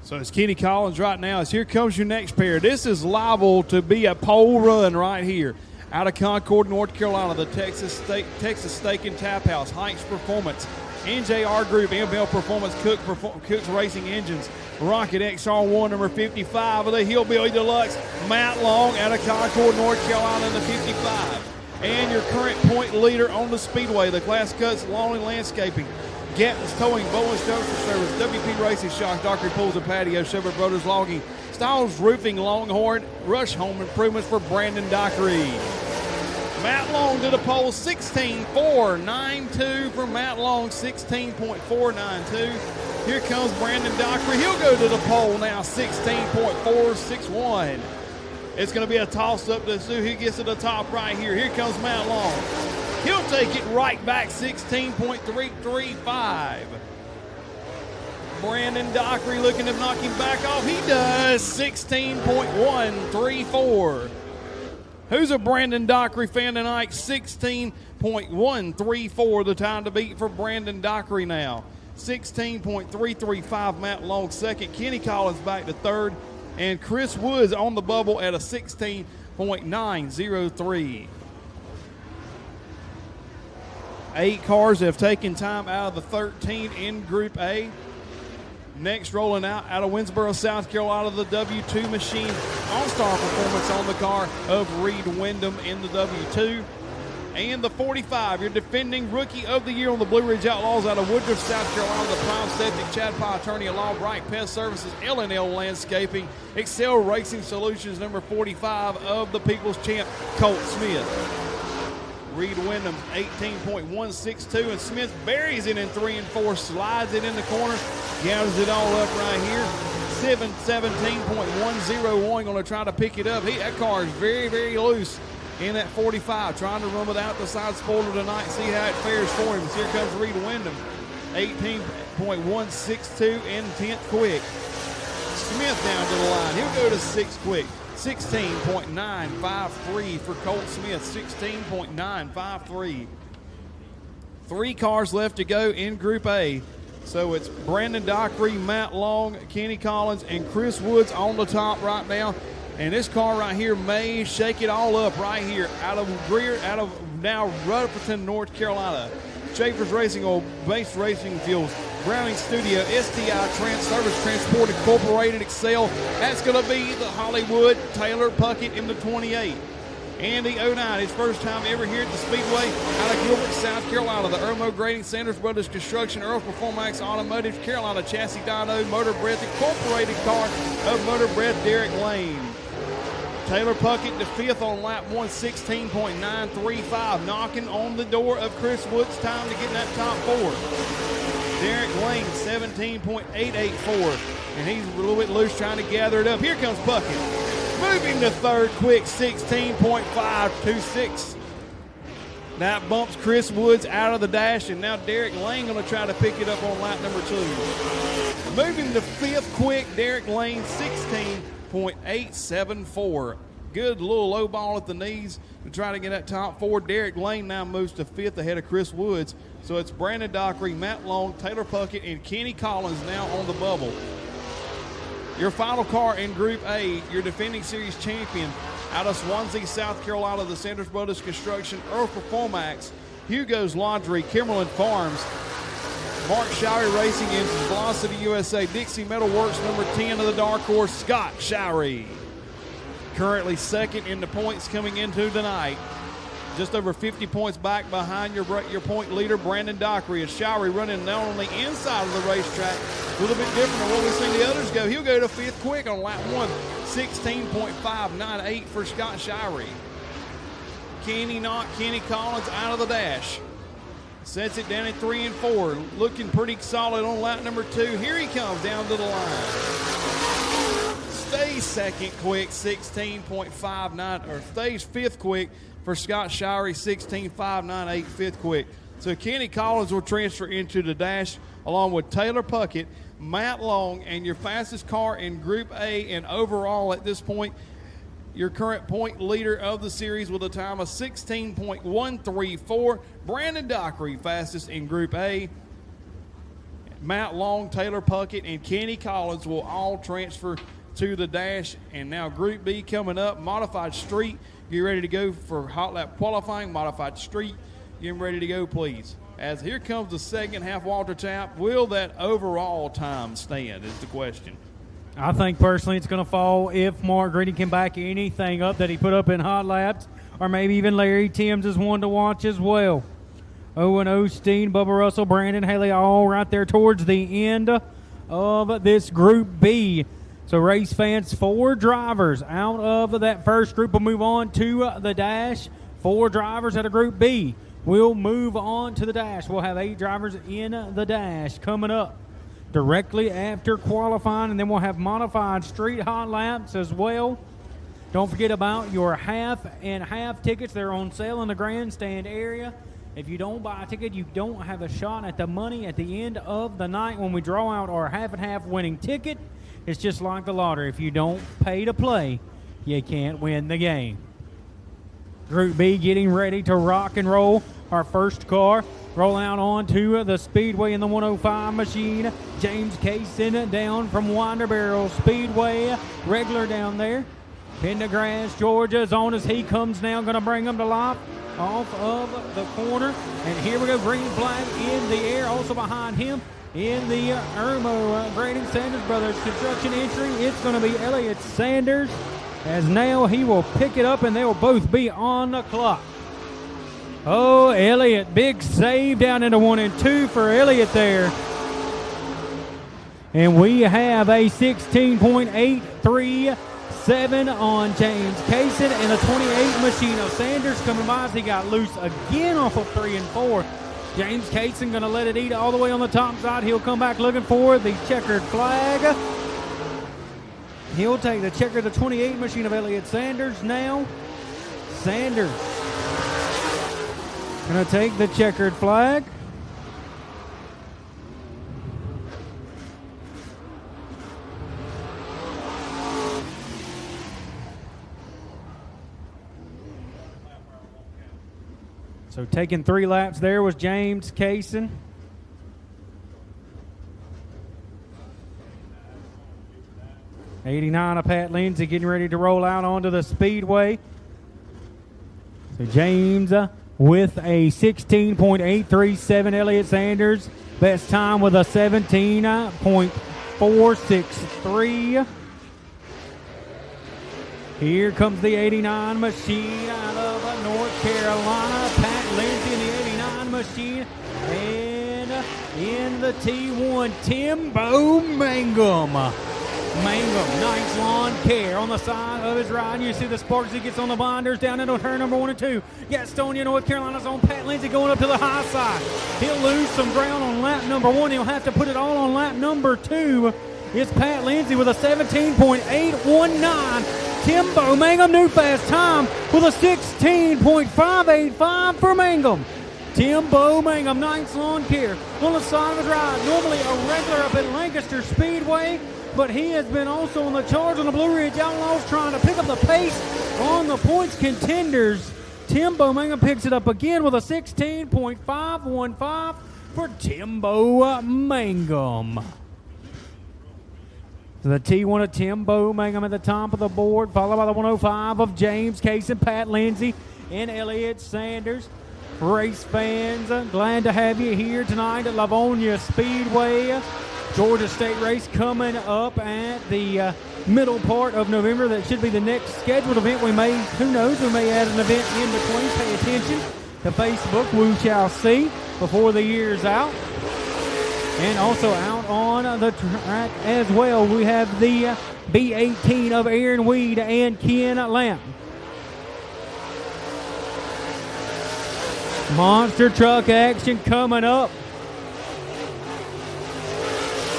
So it's Kenny Collins right now. As here comes your next pair. This is liable to be a pole run right here. Out of Concord, North Carolina, the Texas Steak and Tap House, Heights Performance, NJR Group, ML Performance, Cook's Racing Engines, Rocket XR1, number 55 of the Hillbilly Deluxe, Matt Long out of Concord, North Carolina, in the 55. And your current point leader on the Speedway, the Class Cuts Lawn and Landscaping, Gatlin's Towing, Bowen's Dumpster Service, WP Racing, Shock, Dockery Pools and Patio, Chevrolet Brothers Logging, Styles Roofing, Longhorn, Rush Home Improvements for Brandon Dockery. Matt Long to the pole, 16.492 for Matt Long, 16.492. Here comes Brandon Dockery. He'll go to the pole now, 16.461. It's going to be a toss-up to see who gets to the top right here. Here comes Matt Long. He'll take it right back, 16.335. Brandon Dockery looking to knock him back off. He does, 16.134. Who's a Brandon Dockery fan tonight? 16.134, the time to beat for Brandon Dockery now. 16.335, Matt Long second. Kenny Collins back to third. And Chris Woods on the bubble at a 16.903. 8 cars have taken time out of the 13 in Group A. Next, rolling out of Winsboro, South Carolina, the W2 machine. All-star performance on the car of Reed Wyndham in the W2. And the 45, your defending Rookie of the Year on the Blue Ridge Outlaws out of Woodruff, South Carolina, the Prime Septic, Chad Pye Attorney at Law, Bright Pest Services, L&L Landscaping, Excel Racing Solutions, number 45 of the People's Champ, Colt Smith. Reed Wyndham, 18.162, and Smith buries it in 3 and 4, slides it in the corner, gathers it all up right here. 17.101, going to try to pick it up. That car is very, very loose in that 45, trying to run without the side spoiler tonight, see how it fares for him. Here comes Reed Wyndham, 18.162 and 10th quick. Smith down to the line. He'll go to 6th quick. 16.953 for Colt Smith, 16.953. 3 cars left to go in Group A. So it's Brandon Dockery, Matt Long, Kenny Collins, and Chris Woods on the top right now. And this car right here may shake it all up right here out of now Rutherford, North Carolina. Schaefer's Racing Oil, Base Racing Fuels, Browning Studio, STI Service Transport Incorporated, Excel. That's going to be the Hollywood Taylor Puckett in the 28. And the 09, his first time ever here at the Speedway, out of Gilbert, South Carolina. The Irmo Grading, Sanders Brothers Construction, Earl Performax Automotive, Carolina Chassis Dyno, Motor Breath Incorporated car of Motor Breath, Derek Lane. Taylor Puckett to 5th on lap 1, 16.935, knocking on the door of Chris Woods' time to get in that top 4. Derek Lane, 17.884, and he's a little bit loose trying to gather it up. Here comes Puckett, moving to 3rd quick, 16.526. That bumps Chris Woods out of the dash, and now Derek Lane going to try to pick it up on lap number 2. Moving to 5th quick, Derek Lane, 16.874. Good little low ball at the knees to try to get that top 4. Derek Lane now moves to 5th ahead of Chris Woods. So it's Brandon Dockery, Matt Long, Taylor Puckett, and Kenny Collins now on the bubble. Your final car in Group A, your defending series champion out of Swansea, South Carolina, the Sanders Brothers Construction, Earl Performax, Hugo's Laundry, Kimberland Farms, Mark Showery Racing Engines, Velocity USA, Dixie Metal Works, number 10 of the Dark Horse, Scott Showery. Currently second in the points coming into tonight. Just over 50 points back behind your point leader, Brandon Dockery. As Showery running now on the inside of the racetrack. A little bit different than what we've seen the others go. He'll go to 5th quick on lap 1, 16.598 for Scott Showery. Kenny Collins out of the dash. Sets it down at 3 and 4. Looking pretty solid on lap number 2. Here he comes down to the line. stays second quick, 16.59, or stays fifth quick for Scott Shirey, 16.598 fifth quick. So Kenny Collins will transfer into the dash along with Taylor Puckett, Matt Long, and your fastest car in Group A and overall at this point, your current point leader of the series with a time of 16.134. Brandon Dockery, fastest in Group A. Matt Long, Taylor Puckett, and Kenny Collins will all transfer to the dash. And now Group B coming up, Modified Street. Get ready to go for hot lap qualifying. Modified Street, get ready to go, please. As here comes the second half, Walter Tapp. Will that overall time stand is the question. I think personally it's going to fall if Mark Greedy can back anything up that he put up in hot laps, or maybe even Larry Timms is one to watch as well. Owen Osteen, Bubba Russell, Brandon Haley, all right there towards the end of this Group B. So race fans, 4 drivers out of that first group will move on to the dash. 4 drivers out of Group B will move on to the dash. We'll have 8 drivers in the dash coming up directly after qualifying, and then we'll have modified street hot laps as well. Don't forget about your half and half tickets. They're on sale in the grandstand area. If you don't buy a ticket, you don't have a shot at the money at the end of the night when we draw out our half and half winning ticket. It's just like the lottery. If you don't pay to play, you can't win the game. Group B getting ready to rock and roll. Our first car roll out onto the Speedway in the 105 machine. James Kaysen down from Winder Barrel Speedway. Regular down there. Pendergrass, Georgia's on as he comes now. Going to bring them to life off of the corner. And here we go. Green flag in the air. Also behind him in the Irmo Grading Sanders Brothers construction entry, it's going to be Elliott Sanders, as now he will pick it up and they will both be on the clock. Oh, Elliott, big save down into 1 and 2 for Elliott there. And we have a 16.837 on James Kaysen, and the 28 machine of Sanders coming by as he got loose again off of 3 and 4. James Kaysen going to let it eat all the way on the top side. He'll come back looking for the checkered flag. He'll take the checker, the 28 machine of Elliott Sanders now. Sanders going to take the checkered flag. So taking 3 laps there was James Kaysen. '89 of Pat Lindsay getting ready to roll out onto the Speedway. So James with a 16.837. Elliott Sanders, best time with a 17.463. Here comes the 89 machine out of North Carolina. Pat Lindsay in the 89 machine. And in the T1, Timbo Mangum. Nice lawn care on the side of his ride. You see the sparks he gets on the binders down into turn number 1 and 2. Gastonia, North Carolina's on Pat Lindsay going up to the high side. He'll lose some ground on lap number 1. He'll have to put it all on lap number 2. It's Pat Lindsay with a 17.819. Timbo Mangum, new fast time with a 16.585 for Mangum. Timbo Mangum, nice lawn care on the side of his ride. Normally a regular up at Lancaster Speedway, but he has been also on the charge on the Blue Ridge Outlaws trying to pick up the pace on the points contenders. Timbo Mangum picks it up again with a 16.515 for Timbo Mangum. The T1 of Timbo Mangum at the top of the board, followed by the 105 of James Kaysen, Pat Lindsay, and Elliott Sanders. Race fans, glad to have you here tonight at Lavonia Speedway. Georgia State race coming up at the middle part of November. That should be the next scheduled event. We may, who knows, we may add an event in between. Pay attention to Facebook. We shall see before the year's out. And also out on the track as well, we have the B18 of Aaron Weed and Ken Lamp. Monster truck action coming up.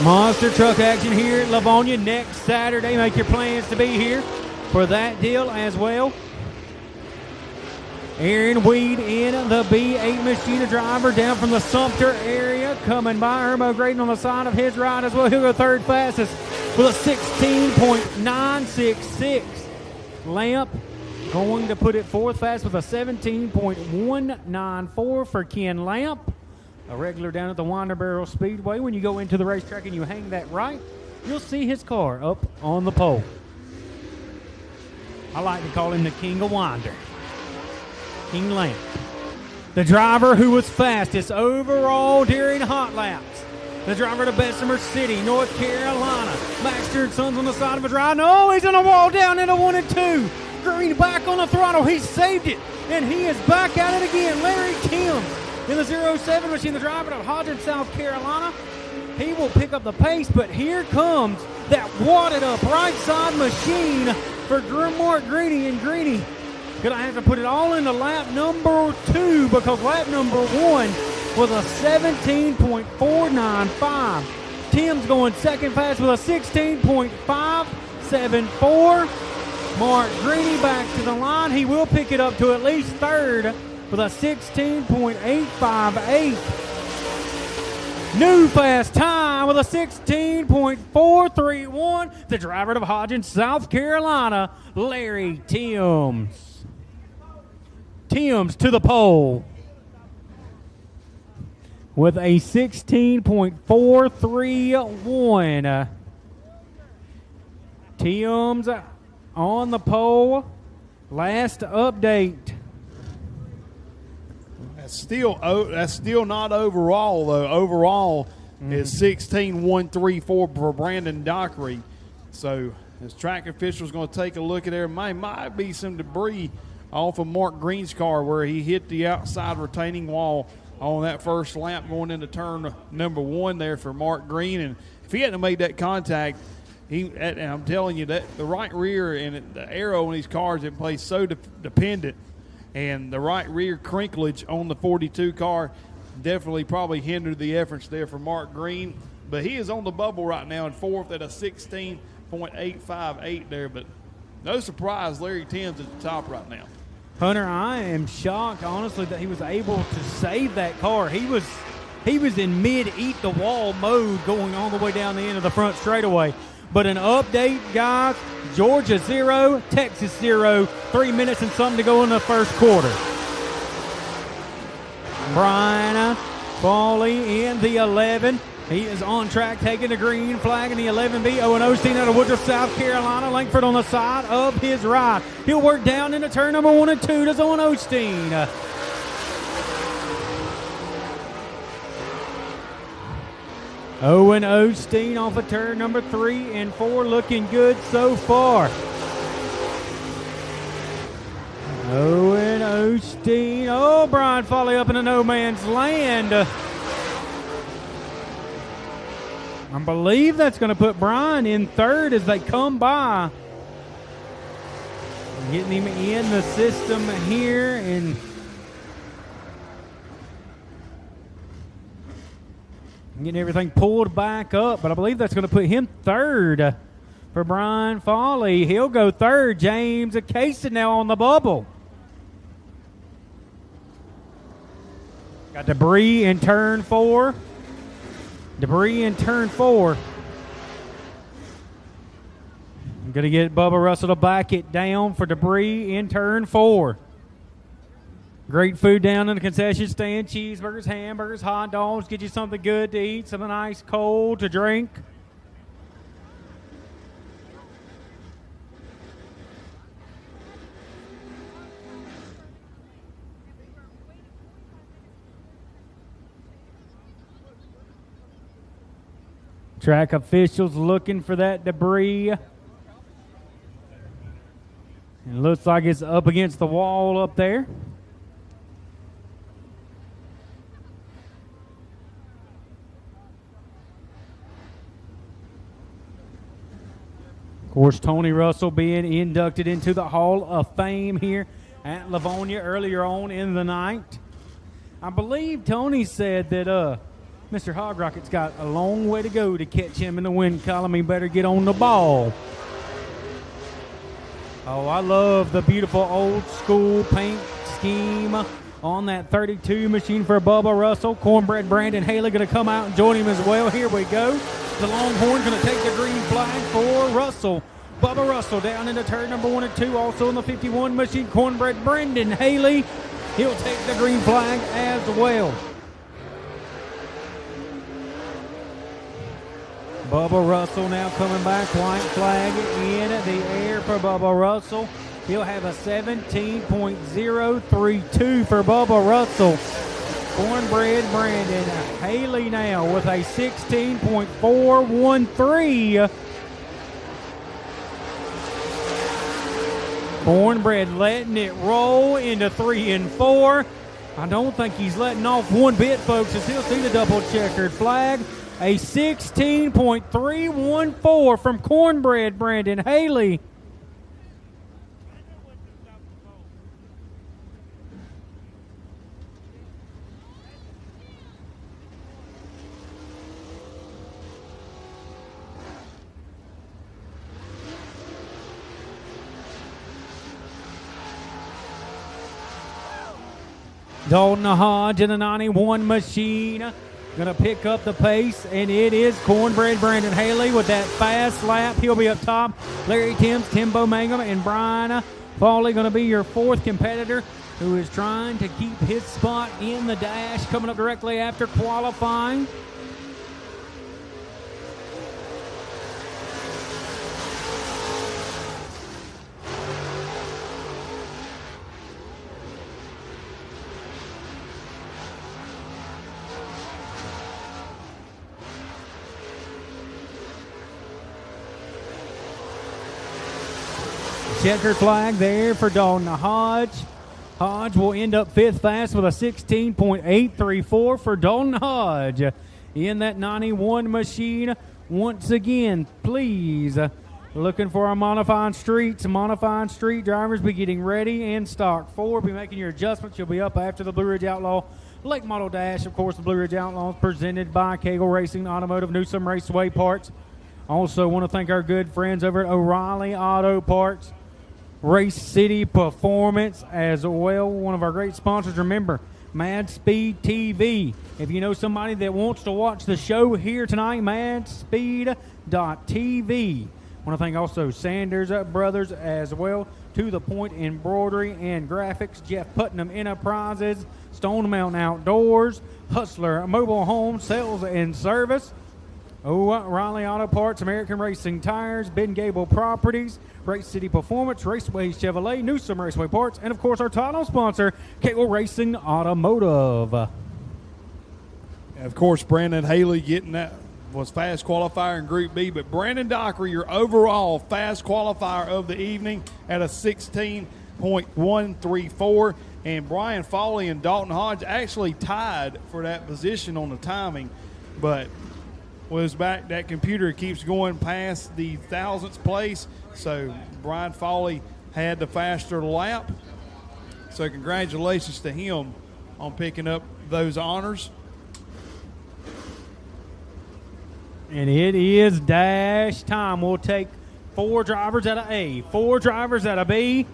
Monster truck action here at Lavonia next Saturday. Make your plans to be here for that deal as well. Aaron Weed in the B8 machine, a driver down from the Sumter area, coming by. Irmo Graydon on the side of his ride as well. He'll go third fastest with a 16.966. Lamp going to put it fourth fast with a 17.194 for Ken Lamp. A regular down at the Lavonia Speedway. When you go into the racetrack and you hang that right, you'll see his car up on the pole. I like to call him the King of Winder. King Lamp. The driver who was fastest overall during hot laps. The driver to Bessemer City, North Carolina. Max Stewart Sons on the side of his ride. No, he's on a wall down into 1 and 2. Green back on the throttle. He saved it, and he is back at it again. Larry Timms in the 07 machine, the driver of Hodgins, South Carolina. He will pick up the pace, but here comes that wadded up right side machine for Mark Greeny, and Greeny gonna have to put it all into lap number 2 because lap number 1 was a 17.495. Tim's going second fast with a 16.574. Mark Greeny back to the line. He will pick it up to at least third with a 16.858. New fast time with a 16.431. The driver of Hodgins, South Carolina, Larry Timms. Timms to the pole with a 16.431. Timms on the pole. Last update. That's still not overall, though. Overall is 16.134 for Brandon Dockery. So as track officials going to take a look at there, might be some debris off of Mark Green's car where he hit the outside retaining wall on that first lap going into turn number 1 there for Mark Green. And if he hadn't made that contact, and I'm telling you that the right rear and the aero in these cars in place so dependent, and the right rear crinklage on the 42 car definitely probably hindered the efforts there for Mark Green. But he is on the bubble right now in fourth at a 16.858 there. But no surprise, Larry Timms at the top right now. Hunter, I am shocked, honestly, that he was able to save that car. He was in mid-eat-the-wall mode going all the way down the end of the front straightaway. But an update, guys, Georgia 0, Texas 0, 3 minutes and something to go in the first quarter. Brian Foley in the 11. He is on track, taking the green flag in the 11B. Owen Osteen out of Woodruff, South Carolina. Langford on the side of his ride. He'll work down into turn number 1 and 2. Does Owen Osteen. Owen Osteen off of turn number 3 and 4, looking good so far. Owen Osteen. Oh, Brian Foley up in a no man's land. I believe that's going to put Brian in third as they come by. Getting him in the system here and getting everything pulled back up, but I believe that's going to put him third for Brian Foley. He'll go third. James Acasa now on the bubble. Got debris in turn 4. Debris in turn 4. I'm going to get Bubba Russell to back it down for debris in turn 4. Great food down in the concession stand. Cheeseburgers, hamburgers, hot dogs. Get you something good to eat, something nice cold to drink. Track officials looking for that debris. It looks like it's up against the wall up there. Of course, Tony Russell being inducted into the Hall of Fame here at Lavonia earlier on in the night. I believe Tony said that Mr. Hog Rocket's got a long way to go to catch him in the win column. He better get on the ball. Oh, I love the beautiful old school paint scheme on that 32 machine for Bubba Russell. Cornbread Brandon Haley going to come out and join him as well. Here we go. The Longhorn going to take the green flag for Russell. Bubba Russell down into turn number 1 and 2. Also in the 51 machine, Cornbread Brandon Haley. He'll take the green flag as well. Bubba Russell now coming back. White flag in the air for Bubba Russell. He'll have a 17.032 for Bubba Russell. Cornbread Brandon Haley now with a 16.413. Cornbread letting it roll into 3 and 4. I don't think he's letting off one bit, folks, as he'll see the double checkered flag. A 16.314 from Cornbread Brandon Haley. Dalton Hodge in a 91 machine. Going to pick up the pace, and it is Cornbread Brandon Haley with that fast lap. He'll be up top. Larry Timms, Timbo Mangum, and Brian Fawley going to be your fourth competitor who is trying to keep his spot in the dash, coming up directly after qualifying. Checkered flag there for Dalton Hodge. Hodge will end up fifth fast with a 16.834 for Dalton Hodge in that 91 machine. Once again, please, looking for our Modifying Streets. Modifying Street drivers be getting ready in stock 4. Be making your adjustments. You'll be up after the Blue Ridge Outlaw Lake Model Dash. Of course, the Blue Ridge Outlaws presented by Kegel Racing Automotive, Newsome Raceway Parts. Also want to thank our good friends over at O'Reilly Auto Parts, Race City Performance as well. One of our great sponsors. Remember, Mad Speed TV. If you know somebody that wants to watch the show here tonight, madspeed.tv. Want to thank also Sanders Brothers as well. To the Point Embroidery and Graphics, Jeff Putnam Enterprises, Stone Mountain Outdoors, Hustler Mobile Home Sales and Service, O'Reilly Auto Parts, American Racing Tires, Ben Gable Properties, Race City Performance, Raceway Chevrolet, Newsome Raceway Parts, and of course our title sponsor, Kegel Racing Automotive. And of course, Brandon Haley getting that was fast qualifier in Group B, but Brandon Dockery, your overall fast qualifier of the evening at a 16.134, and Brian Fawley and Dalton Hodge actually tied for that position on the timing, but was back. That computer keeps going past the thousandth place, so Brian Fawley had the faster lap. So congratulations to him on picking up those honors. And it is dash time. We'll take 4 drivers out of A, 4 drivers out of B.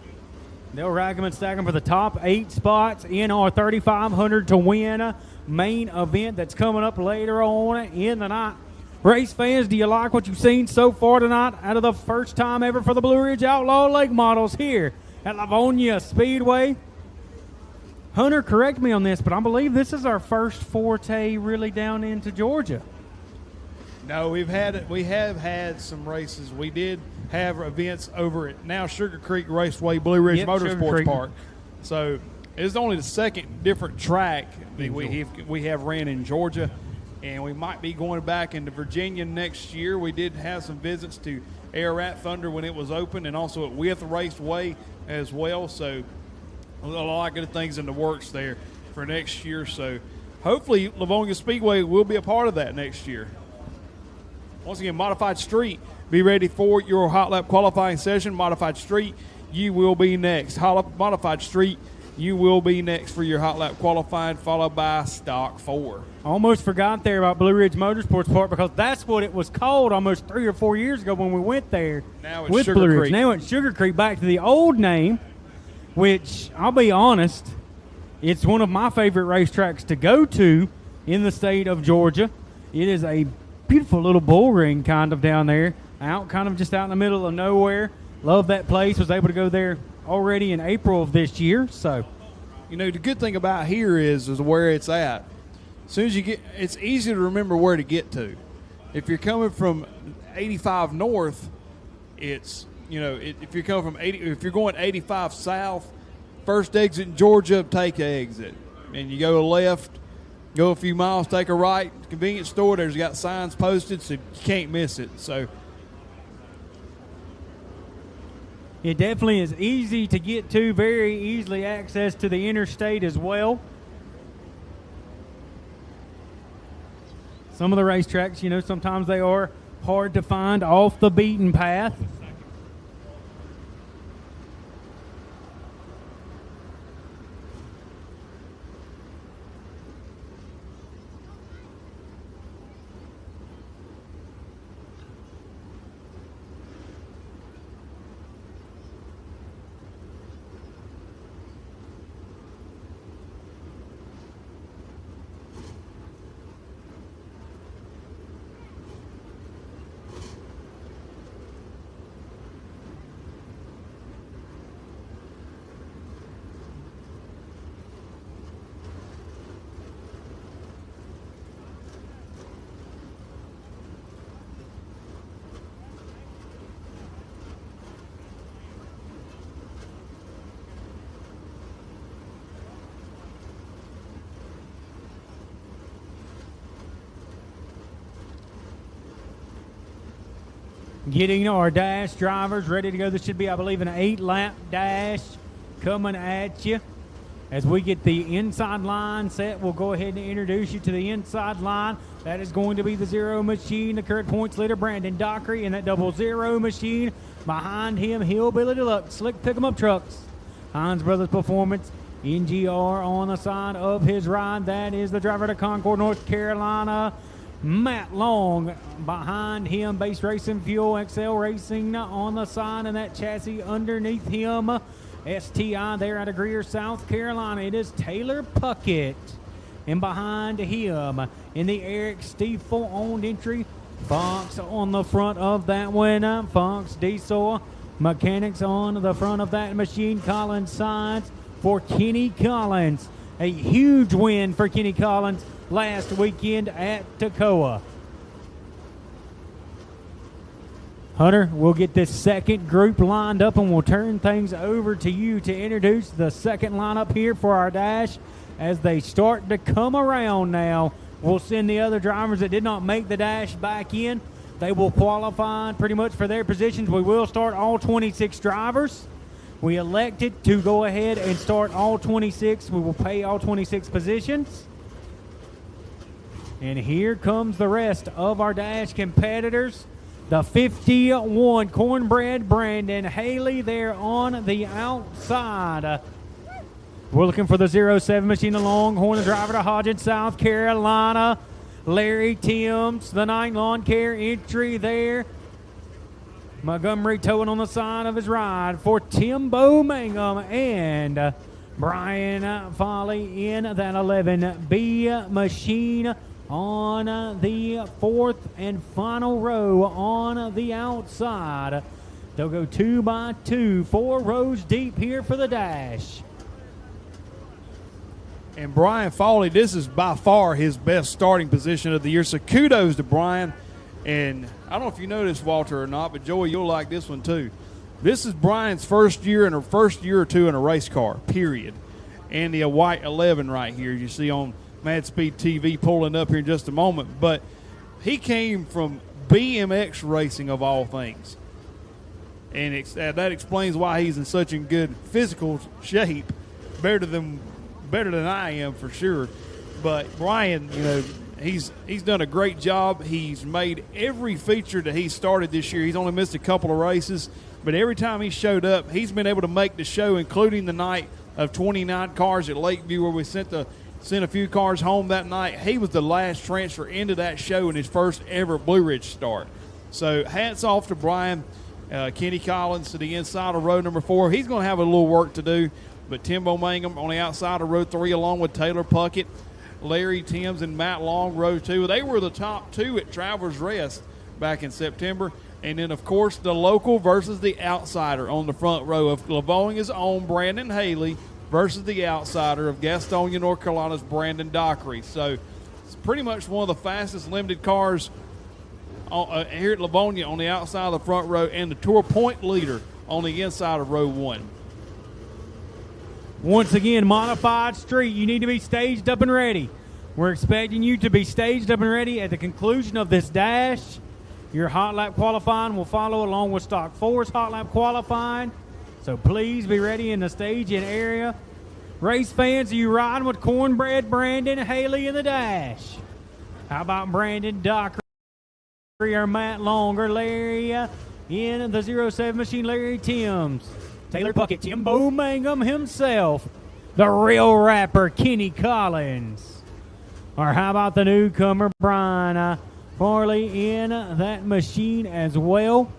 They'll rack them and stack them for the top 8 spots in our 3,500 to win main event that's coming up later on in the night. Race fans, do you like what you've seen so far tonight out of the first time ever for the Blue Ridge Outlaw Lake Models here at Lavonia Speedway? Hunter, correct me on this, but I believe this is our first forte really down into Georgia. No, we have had some races. We did have events over at now Sugar Creek Raceway, Blue Ridge Motorsports Park. So it's only the second different track that we have ran in Georgia, and we might be going back into Virginia next year. We did have some visits to Ararat Thunder when it was open, and also at Wythe Raceway as well. So a lot of good things in the works there for next year. So hopefully Lavonia Speedway will be a part of that next year. Once again, Modified Street, be ready for your hot lap qualifying session. Modified Street, you will be next. Modified Street, you will be next for your hot lap qualifying, followed by stock 4. Almost forgot there about Blue Ridge Motorsports Park because that's what it was called almost 3 or 4 years ago when we went there. Now it's with Sugar Blue Ridge. Creek. Now it's Sugar Creek, back to the old name, which I'll be honest, it's one of my favorite racetracks to go to in the state of Georgia. It is a beautiful little bull ring kind of down there, kind of just out in the middle of nowhere. Love that place. Was able to go there already in April of this year. So, you know, the good thing about here is where it's at. As soon as you get, it's easy to remember where to get to. If you're coming from 85 north, it's, you know, if you're coming from if you're going 85 south, first exit in Georgia, take an exit, and you go left, go a few miles, take a right. Convenience store, there's got signs posted, so you can't miss it. So it definitely is easy to get to, very easily access to the interstate as well. Some of the racetracks, you know, sometimes they are hard to find off the beaten path. Getting our dash drivers ready to go. This should be, I believe, an 8-lap dash coming at you. As we get the inside line set, we'll go ahead and introduce you to the inside line. That is going to be the 0 machine, the current points leader, Brandon Dockery, and that 00 machine. Behind him, Hillbilly Deluxe, Slick Pick-em-up Trucks, Hines Brothers Performance, NGR on the side of his ride. That is the driver to Concord, North Carolina, Matt Long. Behind him, Base Racing Fuel, XL Racing on the side, and that chassis underneath him, STI there out of Greer, South Carolina. It is Taylor Puckett. And behind him, in the Eric Stiefel owned entry, Fox on the front of that one. Fox Diesel Mechanics on the front of that machine. Collins signs for Kenny Collins. A huge win for Kenny Collins last weekend at Toccoa. Hunter, we'll get this second group lined up and we'll turn things over to you to introduce the second lineup here for our dash. As they start to come around now, we'll send the other drivers that did not make the dash back in. They will qualify pretty much for their positions. We will start all 26 drivers. We elected to go ahead and start all 26. We will pay all 26 positions. And here comes the rest of our dash competitors. The 51 Cornbread Brandon Haley there on the outside. We're looking for the 07 machine, the Longhorn, the driver to Hodgins, South Carolina. Larry Timms, the 9 lawn care entry there. Montgomery towing on the side of his ride for Timbo Mangum and Brian Foley in that 11B machine on the fourth and final row on the outside. They'll go 2 by 2, 4 rows deep here for the dash. And Brian Foley, this is by far his best starting position of the year. So kudos to Brian. And I don't know if you know this, Walter, or not, but Joey, you'll like this one too. This is Brian's first year or two in a race car, period. And the white 11 right here you see on Mad Speed TV pulling up here in just a moment. But he came from BMX racing of all things. And that explains why he's in such a good physical shape, better than I am for sure. But Brian, you know, he's done a great job. He's made every feature that he started this year. He's only missed a couple of races, but every time he showed up, he's been able to make the show, including the night of 29 cars at Lakeview, where we sent a few cars home that night. He was the last transfer into that show in his first ever Blue Ridge start. So hats off to Brian. Kenny Collins to the inside of row number 4. He's going to have a little work to do, but Timbo Mangum on the outside of row 3 along with Taylor Puckett, Larry Timms, and Matt Long, row 2. They were the top 2 at Travelers Rest back in September. And then, of course, the local versus the outsider on the front row of Livonia's own Brandon Haley versus the outsider of Gastonia, North Carolina's Brandon Dockery. So it's pretty much one of the fastest limited cars here at Lavonia on the outside of the front row, and the tour point leader on the inside of row 1. Once again, modified street. You need to be staged up and ready. We're expecting you to be staged up and ready at the conclusion of this dash. Your hot lap qualifying will follow along with Stock 4's hot lap qualifying. So please be ready in the staging area. Race fans, are you riding with Cornbread Brandon Haley in the dash? How about Brandon Dockery or Matt Long or Larry in the 07 machine, Larry Timms? Taylor Puckett, Timbo Mangum himself, the real rapper Kenny Collins. Or how about the newcomer Brian Farley in that machine as well?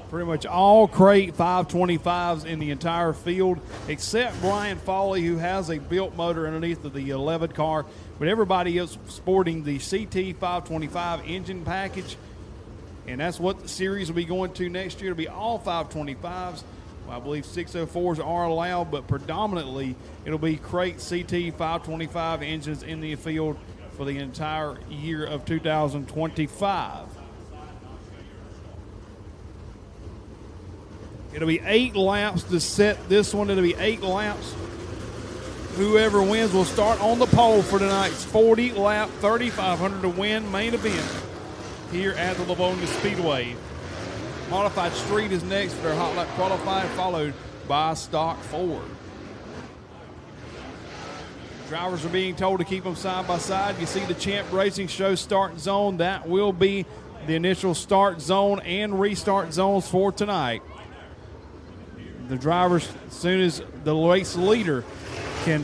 Pretty much all crate 525s in the entire field, except Brian Foley, who has a built motor underneath of the 11 car. But everybody is sporting the CT 525 engine package, and that's what the series will be going to next year. It'll be all 525s. Well, I believe 604s are allowed, but predominantly it'll be crate CT 525 engines in the field for the entire year of 2025. It'll be 8 laps to set this one. It'll be 8 laps. Whoever wins will start on the pole for tonight's 40-lap, 3,500 to win main event here at the Lavonia Speedway. Modified Street is next for their hot lap qualifying, followed by Stock 4. Drivers are being told to keep them side by side. You see the Champ Racing Show start zone. That will be the initial start zone and restart zones for tonight. The drivers, as soon as the race leader can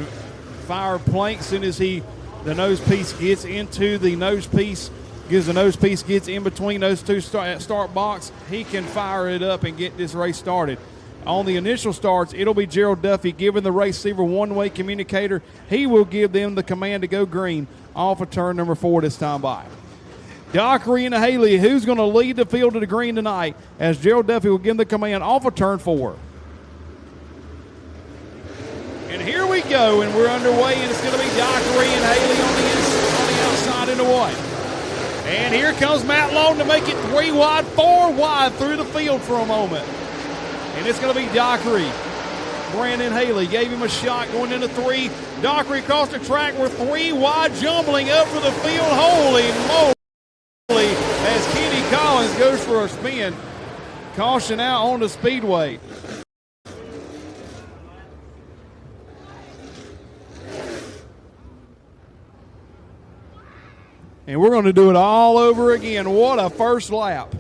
fire plank, as soon as the nose piece gets into the nose piece, gets in between those two start box, he can fire it up and get this race started. On the initial starts, it'll be Gerald Duffy giving the race receiver one-way communicator. He will give them the command to go green off of turn number 4 this time by. Dockery and Haley, who's going to lead the field to the green tonight, as Gerald Duffy will give them the command off of turn 4. And here we go, and we're underway, and it's going to be Dockery and Haley on the outside into one. And here comes Matt Long to make it 3 wide, 4 wide through the field for a moment. And it's going to be Dockery. Brandon Haley gave him a shot going into 3. Dockery across the track. We're 3 wide, jumbling up for the field. Holy moly, as Kenny Collins goes for a spin. Caution out on the speedway. And we're going to do it all over again. What a first lap.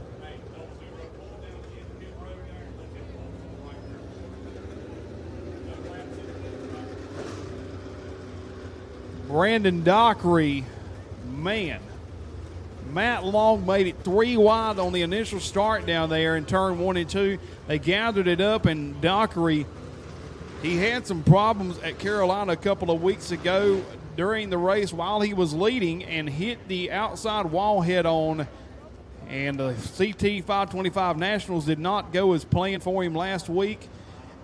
Brandon Dockery, man. Matt Long made it 3 wide on the initial start down there in turn 1 and 2. They gathered it up, and Dockery, he had some problems at Carolina a couple of weeks ago during the race while he was leading and hit the outside wall head on, and the CT 525 Nationals did not go as planned for him last week,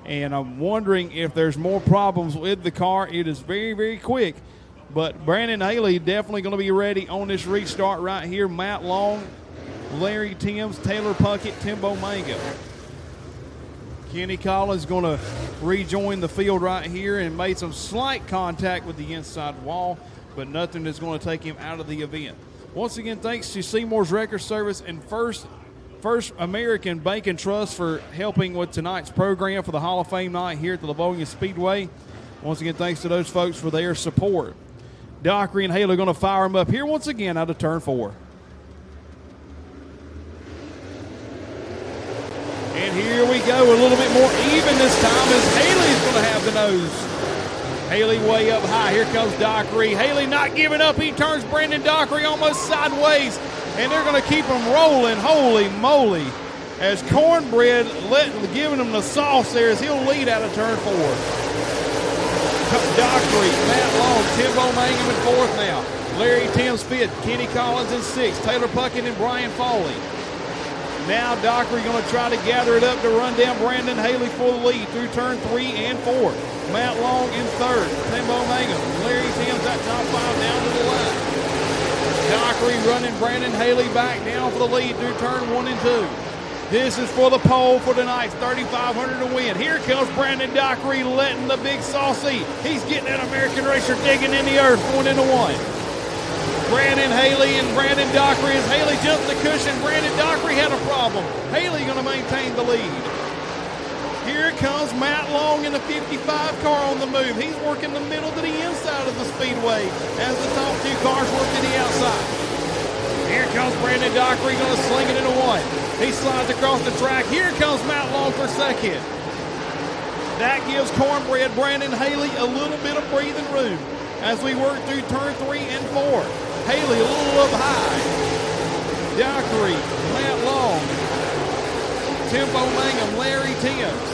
and I'm wondering if there's more problems with the car. It is very, very quick, but Brandon Haley definitely going to be ready on this restart right here. Matt Long, Larry Timms, Taylor Puckett, Timbo Mangum. Kenny Collins going to rejoin the field right here and made some slight contact with the inside wall, but nothing that's going to take him out of the event. Once again, thanks to Seymour's Record Service and First First American Bank and Trust for helping with tonight's program for the Hall of Fame night here at the Lavonia Speedway. Once again, thanks to those folks for their support. Dockery and Haley are going to fire him up here once again out of turn 4. And here we go, a little bit more even this time as Haley's going to have the nose. Haley way up high. Here comes Dockery. Haley not giving up. He turns Brandon Dockery almost sideways, and they're going to keep him rolling. Holy moly. As Cornbread giving him the sauce there as he'll lead out of turn 4. Dockery, Matt Long, Tim O'Mangum in 4th now. Larry Timms 5th, Kenny Collins in 6th, Taylor Puckett and Brian Foley. Now Dockery going to try to gather it up to run down Brandon Haley for the lead through turn 3 and 4. Matt Long in 3rd, Tim O'Mangum, Larry Timms that top 5 down to the line. Dockery running Brandon Haley back down for the lead through turn 1 and 2. This is for the pole for tonight's $3,500 to win. Here comes Brandon Dockery letting the big sauce eat. He's getting that American racer digging in the earth, going into 1. Brandon Haley and Brandon Dockery as Haley jumps the cushion. Brandon Dockery had a problem. Haley going to maintain the lead. Here comes Matt Long in the 55 car on the move. He's working the middle to the inside of the speedway as the top 2 cars work to the outside. Here comes Brandon Dockery going to sling it into 1. He slides across the track. Here comes Matt Long for 2nd. That gives Cornbread Brandon Haley a little bit of breathing room as we work through turn 3 and 4. Haley a little up high. Dockery, Matt Long, Tim O'Mangum, Larry Timms,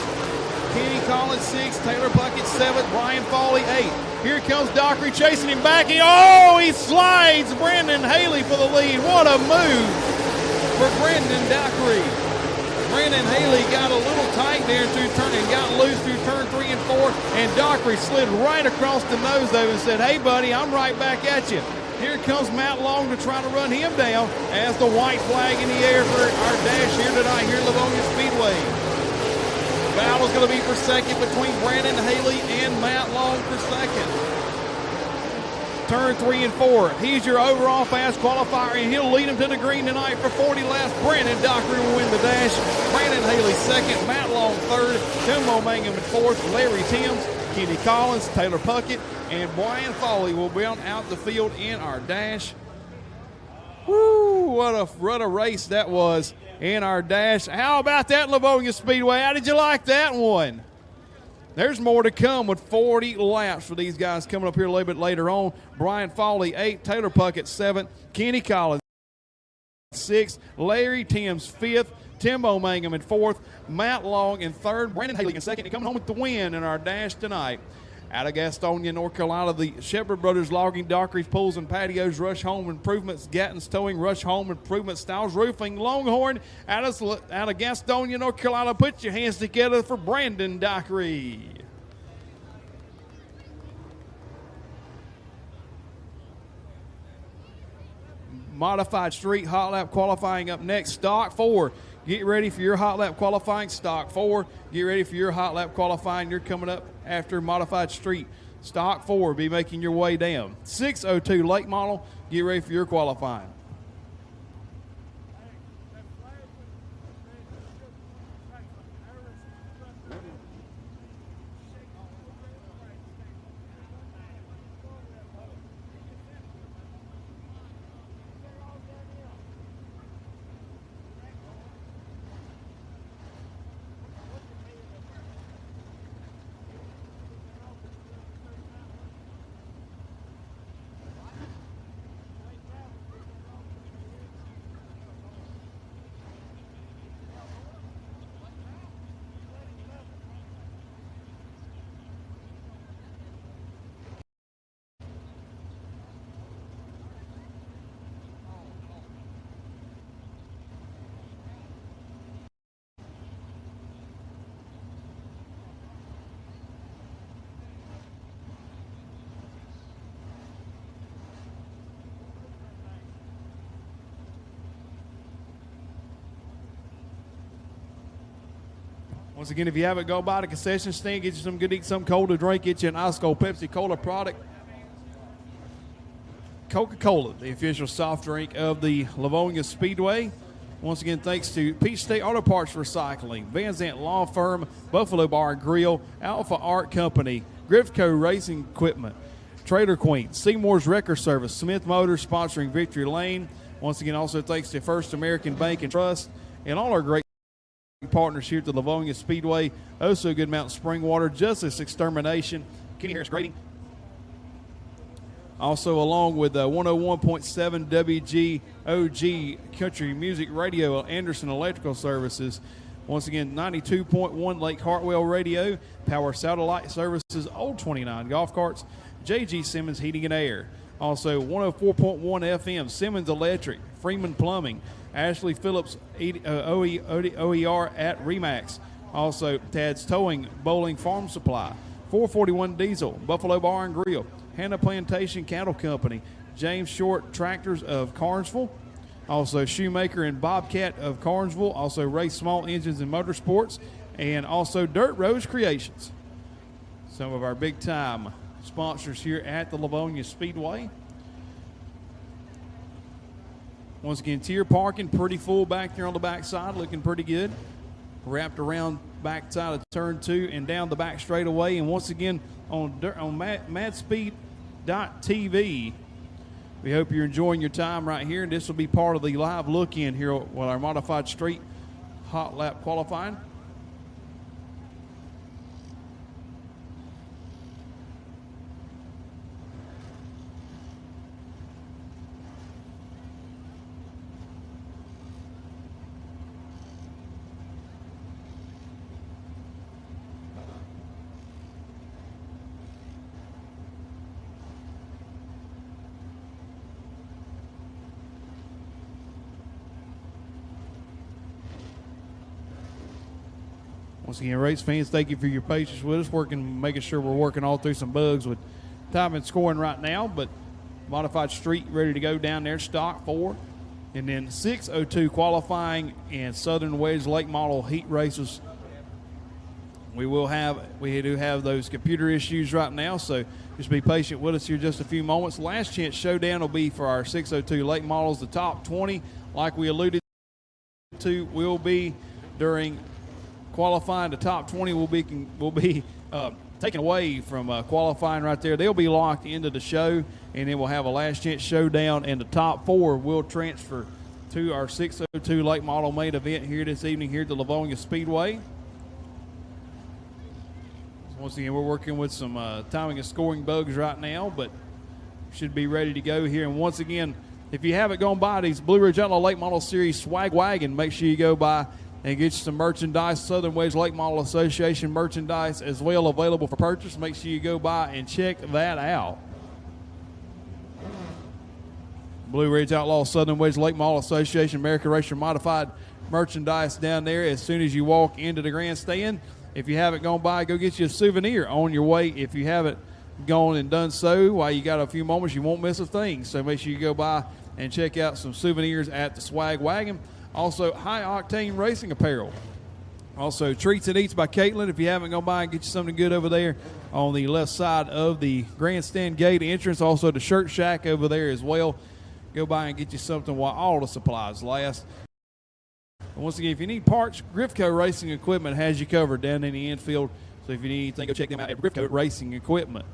Kenny Collins 6th, Taylor Puckett 7th, Brian Foley 8th. Here comes Dockery chasing him back. He slides Brandon Haley for the lead. What a move for Brandon Dockery. Brandon Haley got a little tight there through turn and got loose through turn 3 and 4, and Dockery slid right across the nose though and said, "Hey buddy, I'm right back at you." Here comes Matt Long to try to run him down as the white flag in the air for our dash here tonight here at Lavonia Speedway. Battle's going to be for 2nd between Brandon Haley and Matt Long for 2nd. Turn 3 and 4. He's your overall fast qualifier, and he'll lead him to the green tonight for 40 laps. Brandon Dockery will win the dash. Brandon Haley 2nd, Matt Long 3rd, Tim O'Mangum in 4th, Larry Timms, Kenny Collins, Taylor Puckett, and Brian Foley will round out the field in our dash. Woo, what a race that was in our dash. How about that, Lavonia Speedway? How did you like that one? There's more to come with 40 laps for these guys coming up here a little bit later on. Brian Foley, 8th, Taylor Puckett, 7th, Kenny Collins, 6th, Larry Timms, 5th, Tim O'Mangum in 4th, Matt Long in 3rd, Brandon Haley in 2nd, and coming home with the win in our dash tonight. Out of Gastonia, North Carolina, the Shepherd Brothers Logging, Dockery's Pools and Patios, Rush Home Improvements, Gatton's Towing, Rush Home Improvements, Styles Roofing, Longhorn, out of Gastonia, North Carolina. Put your hands together for Brandon Dockery. Modified Street Hot Lap qualifying up next. Stock 4. Get ready for your hot lap qualifying. Stock 4. Get ready for your hot lap qualifying. You're coming up after Modified Street. Stock 4. Be making your way down. 602 late model. Get ready for your qualifying. Once again, if you haven't, go by the concession stand, get you some good to eat, some cold to drink, get you an ice cold Pepsi Cola product. Coca-Cola, the official soft drink of the Lavonia Speedway. Once again, thanks to Peach State Auto Parts Recycling, Van Zant Law Firm, Buffalo Bar and Grill, Alpha Art Company, Griffco Racing Equipment, Trader Queen, Seymour's Wrecker Service, Smith Motors sponsoring Victory Lane. Once again, also thanks to First American Bank and Trust and all our great partners here at the Lavonia Speedway. Also Good Mountain Spring Water, Justice Extermination, Kenny Harris Grading. Also along with 101.7 WGOG Country Music Radio, Anderson Electrical Services. Once again, 92.1 Lake Hartwell Radio, Power Satellite Services, Old 29 Golf Carts, J.G. Simmons Heating and Air. Also 104.1 FM, Simmons Electric, Freeman Plumbing, Ashley Phillips OER at Remax. Also Tad's Towing, Bowling Farm Supply, 441 Diesel, Buffalo Bar and Grill, Hannah Plantation Cattle Company, James Short Tractors of Carnesville, also Shoemaker and Bobcat of Carnesville, also Ray Small Engines and Motorsports, and also Dirt Rose Creations. Some of our big-time sponsors here at the Lavonia Speedway. Once again, tier parking, pretty full back there on the backside, looking pretty good. Wrapped around backside of turn 2 and down the back straightaway. And once again, on madspeed.tv, we hope you're enjoying your time right here. And this will be part of the live look-in here with our modified street hot lap qualifying. Once again, race fans, thank you for your patience with us, making sure we're working all through some bugs with time and scoring right now. But modified street ready to go down there, stock 4. And then 6:02 qualifying and Southern Wedge Lake Model heat races. We do have those computer issues right now, so just be patient with us here just a few moments. Last chance showdown will be for our 6:02 late models. The top 20, like we alluded to, will be during qualifying. The top 20 will be taken away from qualifying right there. They'll be locked into the show, and then we'll have a last chance showdown, and the top 4 will transfer to our 6:02 late model main event here this evening here at the Lavonia Speedway. So once again, we're working with some timing and scoring bugs right now, but should be ready to go here. And once again, if you haven't gone by these Blue Ridge Outlaw Late Model Series swag wagon, make sure you go by and get you some merchandise. Southern Wedge Lake Model Association merchandise as well available for purchase. Make sure you go by and check that out. Blue Ridge Outlaw, Southern Wedge Lake Model Association, American Racer Modified merchandise down there as soon as you walk into the grandstand. If you haven't gone by, go get you a souvenir on your way. If you haven't gone and done so while you got a few moments, you won't miss a thing. So make sure you go by and check out some souvenirs at the swag wagon. Also, high-octane racing apparel. Also, Treats and Eats by Caitlin. If you haven't gone by and get you something good over there on the left side of the grandstand gate entrance. Also, the Shirt Shack over there as well. Go by and get you something while all the supplies last. And once again, if you need parts, Griffco Racing Equipment has you covered down in the infield. So if you need anything, go check them out at Griffco Racing Equipment.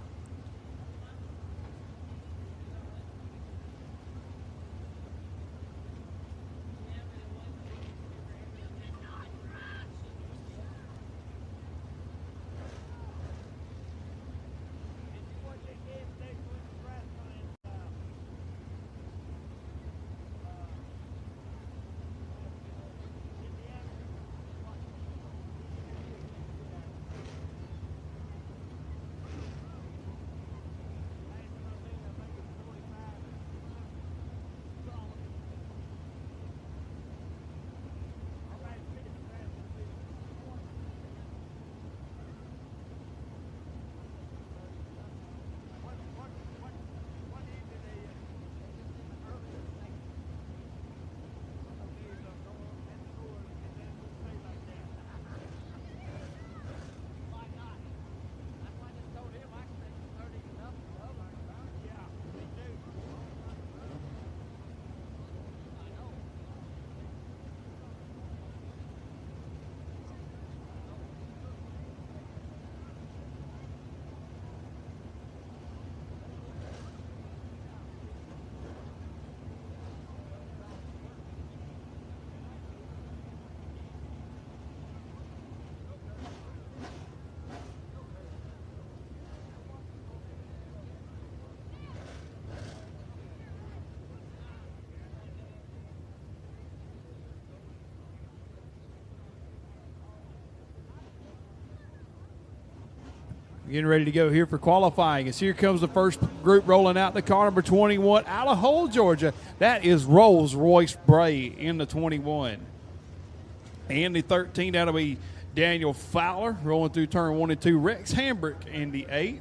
Getting ready to go here for qualifying. As here comes the first group rolling out the car number 21 out of Hull, Georgia. That is Rolls-Royce Bray in the 21. And the 13, that'll be Daniel Fowler rolling through turn 1 and 2. Rex Hambrick in the 8.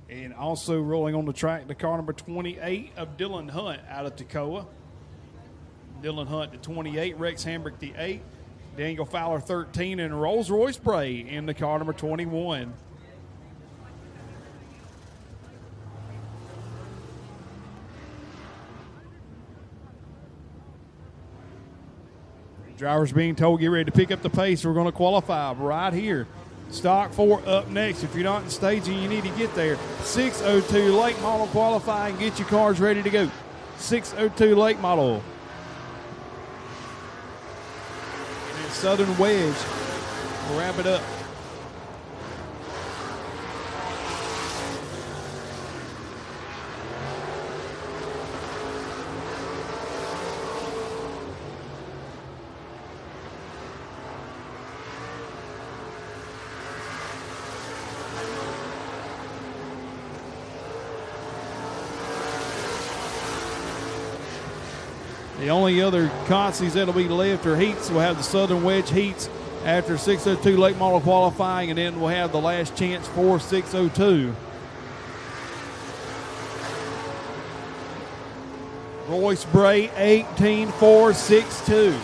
And also rolling on the track, the car number 28 of Dylan Hunt out of Toccoa. Dylan Hunt, the 28, Rex Hambrick, the 8, Daniel Fowler, 13, and Rolls-Royce Bray in the car number 21. Drivers being told, get ready to pick up the pace. We're going to qualify right here. Stock 4 up next. If you're not in staging, you need to get there. 6:02 late model qualifying. Get your cars ready to go. 6:02 late model. And then Southern Wedge will wrap it up. The only other consies that'll be left are heats. We'll have the Southern Wedge heats after 6:02 late model qualifying, and then we'll have the last chance for 6:02. Royce Bray, 18.462.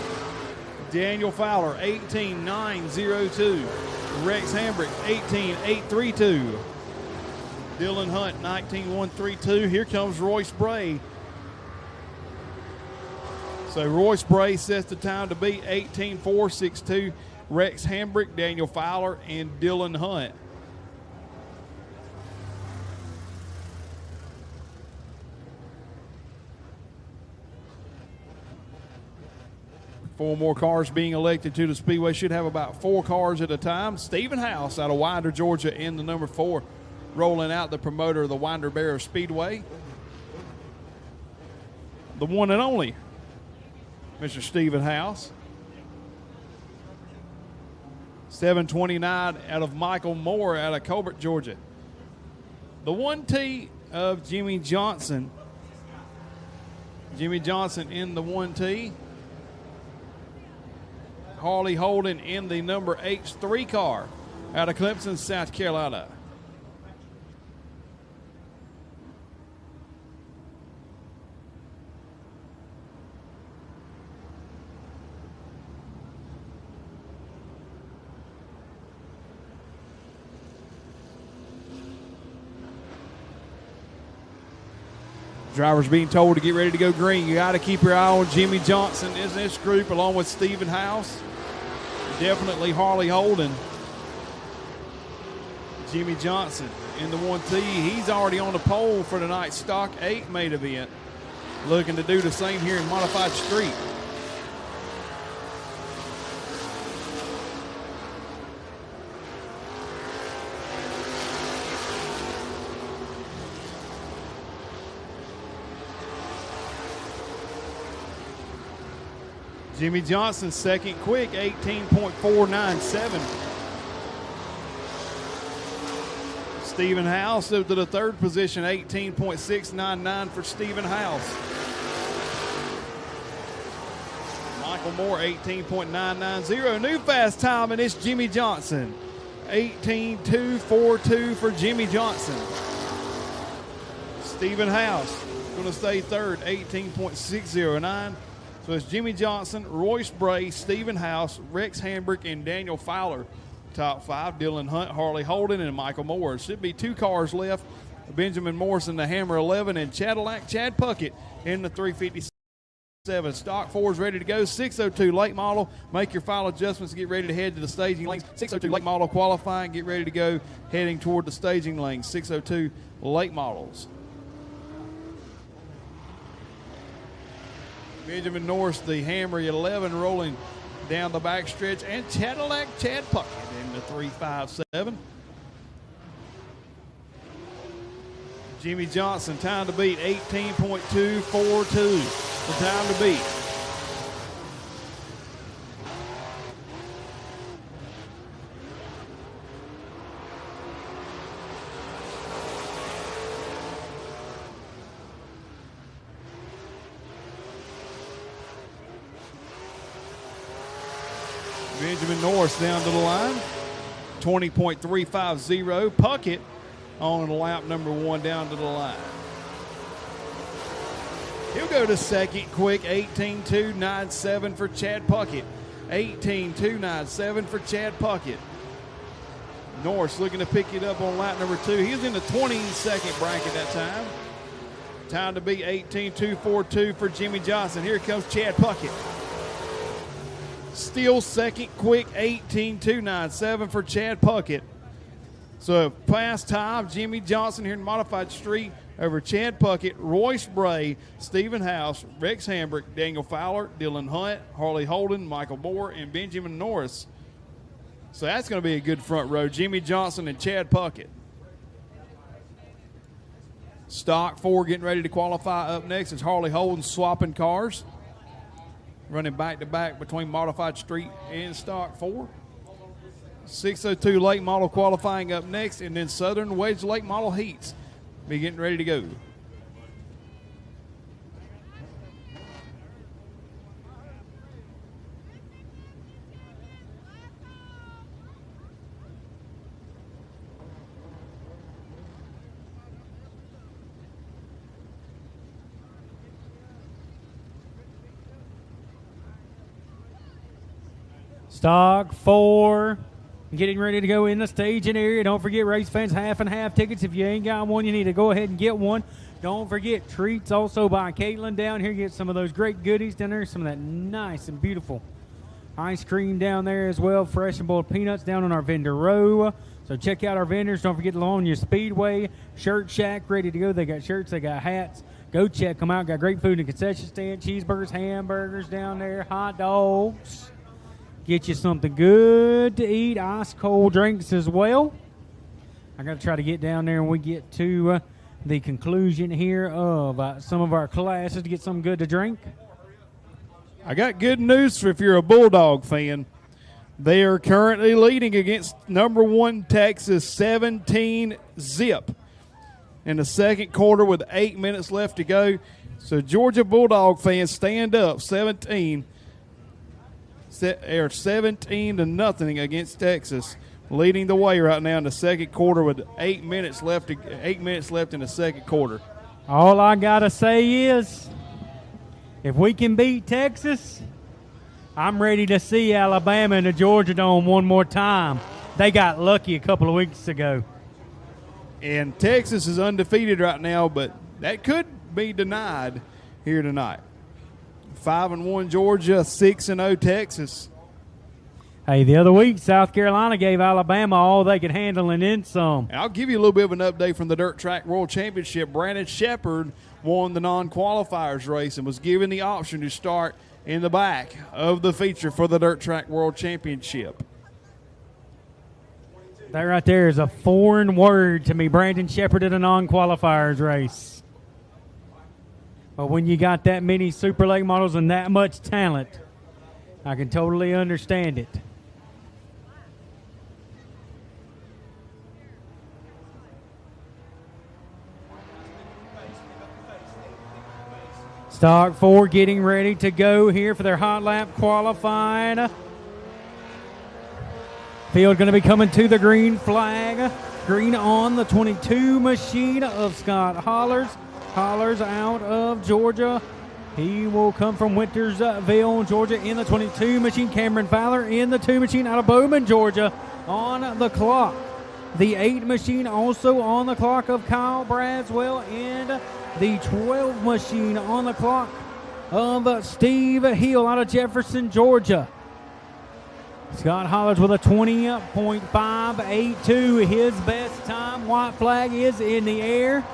Daniel Fowler, 18.902. Rex Hambrick, 18.832. Dylan Hunt, 19.132. Here comes Royce Bray. So Royce Bray sets the time to be 18.462. Rex Hambrick, Daniel Fowler, and Dylan Hunt. Four more cars being elected to the Speedway. Should have about 4 cars at a time. Stephen House out of Winder, Georgia, in the number 4, rolling out, the promoter of the Winder Barrow Speedway. The one and only Mr. Stephen House. 729 out of Michael Moore out of Colbert, Georgia. The 1T of Jimmy Johnson. Jimmy Johnson in the 1T. Harley Holden in the number H3 car out of Clemson, South Carolina. Drivers being told to get ready to go green. You got to keep your eye on Jimmy Johnson in this group, along with Stephen House. Definitely Harley Holden. Jimmy Johnson in the 1T. He's already on the pole for tonight's Stock 8 main event. Looking to do the same here in Modified Street. Jimmy Johnson second quick, 18.497. Stephen House up to the third position, 18.699 for Stephen House. Michael Moore, 18.990. New fast time, and it's Jimmy Johnson. 18.242 for Jimmy Johnson. Stephen House going to stay third, 18.609. So it's Jimmy Johnson, Royce Bray, Stephen House, Rex Hambrick, and Daniel Fowler. Top 5, Dylan Hunt, Harley Holden, and Michael Moore. Should be 2 cars left. Benjamin Morrison, the Hammer 11, and Chad Puckett in the 357. Stock 4 is ready to go. 6:02 late model. Make your final adjustments. Get ready to head to the staging lanes. 6:02 late model qualifying. Get ready to go heading toward the staging lanes. 6:02 late models. Benjamin Norris, the Hammer 11, rolling down the backstretch, and Chad Puckett in the 357. Jimmy Johnson, time to beat 18.242. The time to beat. Benjamin Norris down to the line, 20.350. Puckett on lap number 1 down to the line. He'll go to second quick, 18.297 for Chad Puckett. 18.297 for Chad Puckett. Norris looking to pick it up on lap number 2. He was in the 22nd bracket that time. Time to beat 18.242 for Jimmy Johnson. Here comes Chad Puckett. Still second quick, 18.297 for Chad Puckett. So past time, Jimmy Johnson here in Modified Street over Chad Puckett, Royce Bray, Stephen House, Rex Hambrick, Daniel Fowler, Dylan Hunt, Harley Holden, Michael Moore, and Benjamin Norris. So that's going to be a good front row. Jimmy Johnson and Chad Puckett. Stock 4 getting ready to qualify up next. It's Harley Holden swapping cars. Running back-to-back between Modified Street and Stock 4. 602 late model qualifying up next, and then Southern Wedge late model heats be getting ready to go. Stock 4 getting ready to go in the staging area. Don't forget, race fans, half and half tickets. If you ain't got one, you need to go ahead and get one. Don't forget, treats also by Caitlin down here. Get some of those great goodies down there. Some of that nice and beautiful ice cream down there as well. Fresh and boiled peanuts down on our vendor row. So check out our vendors. Don't forget Lavonia Speedway, Shirt Shack, ready to go. They got shirts, they got hats. Go check them out. Got great food in the concession stand. Cheeseburgers, hamburgers down there, hot dogs. Get you something good to eat, ice cold drinks as well. I got to try to get down there when we get to the conclusion here of some of our classes to get something good to drink. I got good news for if you're a Bulldog fan. They are currently leading against number 1 Texas 17-0 in the second quarter with 8 minutes left to go. So Georgia Bulldog fans, stand up. 17 to nothing against Texas, leading the way right now in the second quarter with 8 minutes left. 8 minutes left in the second quarter. All I gotta say is, if we can beat Texas, I'm ready to see Alabama in the Georgia Dome one more time. They got lucky a couple of weeks ago. And Texas is undefeated right now, but that could be denied here tonight. 5-1 Georgia, 6-0 Texas. Hey, the other week, South Carolina gave Alabama all they could handle and then some. And I'll give you a little bit of an update from the Dirt Track World Championship. Brandon Shepard won the non-qualifiers race and was given the option to start in the back of the feature for the Dirt Track World Championship. That right there is a foreign word to me. Brandon Shepard in a non-qualifiers race. But when you got that many super late models and that much talent, I can totally understand it. Stock 4 getting ready to go here for their hot lap qualifying. Field going to be coming to the green flag. Green on the 22 machine of Scott Hollers. Hollers out of Georgia. He will come from Wintersville, Georgia in the 22 machine. Cameron Fowler in the 2 machine out of Bowman, Georgia on the clock. The 8 machine also on the clock of Kyle Braswell, and the 12 machine on the clock of Steve Hill out of Jefferson, Georgia. Scott Hollers with a 20.582, his best time. White flag is in the air.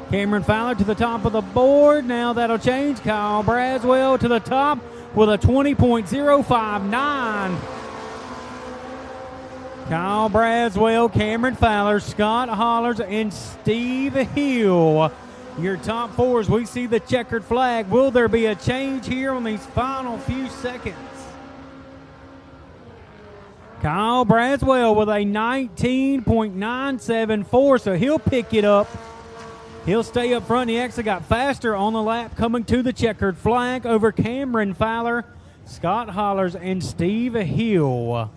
Cameron Fowler to the top of the board. Now that'll change. Kyle Braswell to the top with a 20.059. Kyle Braswell, Cameron Fowler, Scott Hollers, and Steve Hill. Your top fours. We see the checkered flag. Will there be a change here on these final few seconds? Kyle Braswell with a 19.974, so he'll pick it up. He'll stay up front. He actually got faster on the lap coming to the checkered flag over Cameron Fowler, Scott Hollers, and Steve Hill.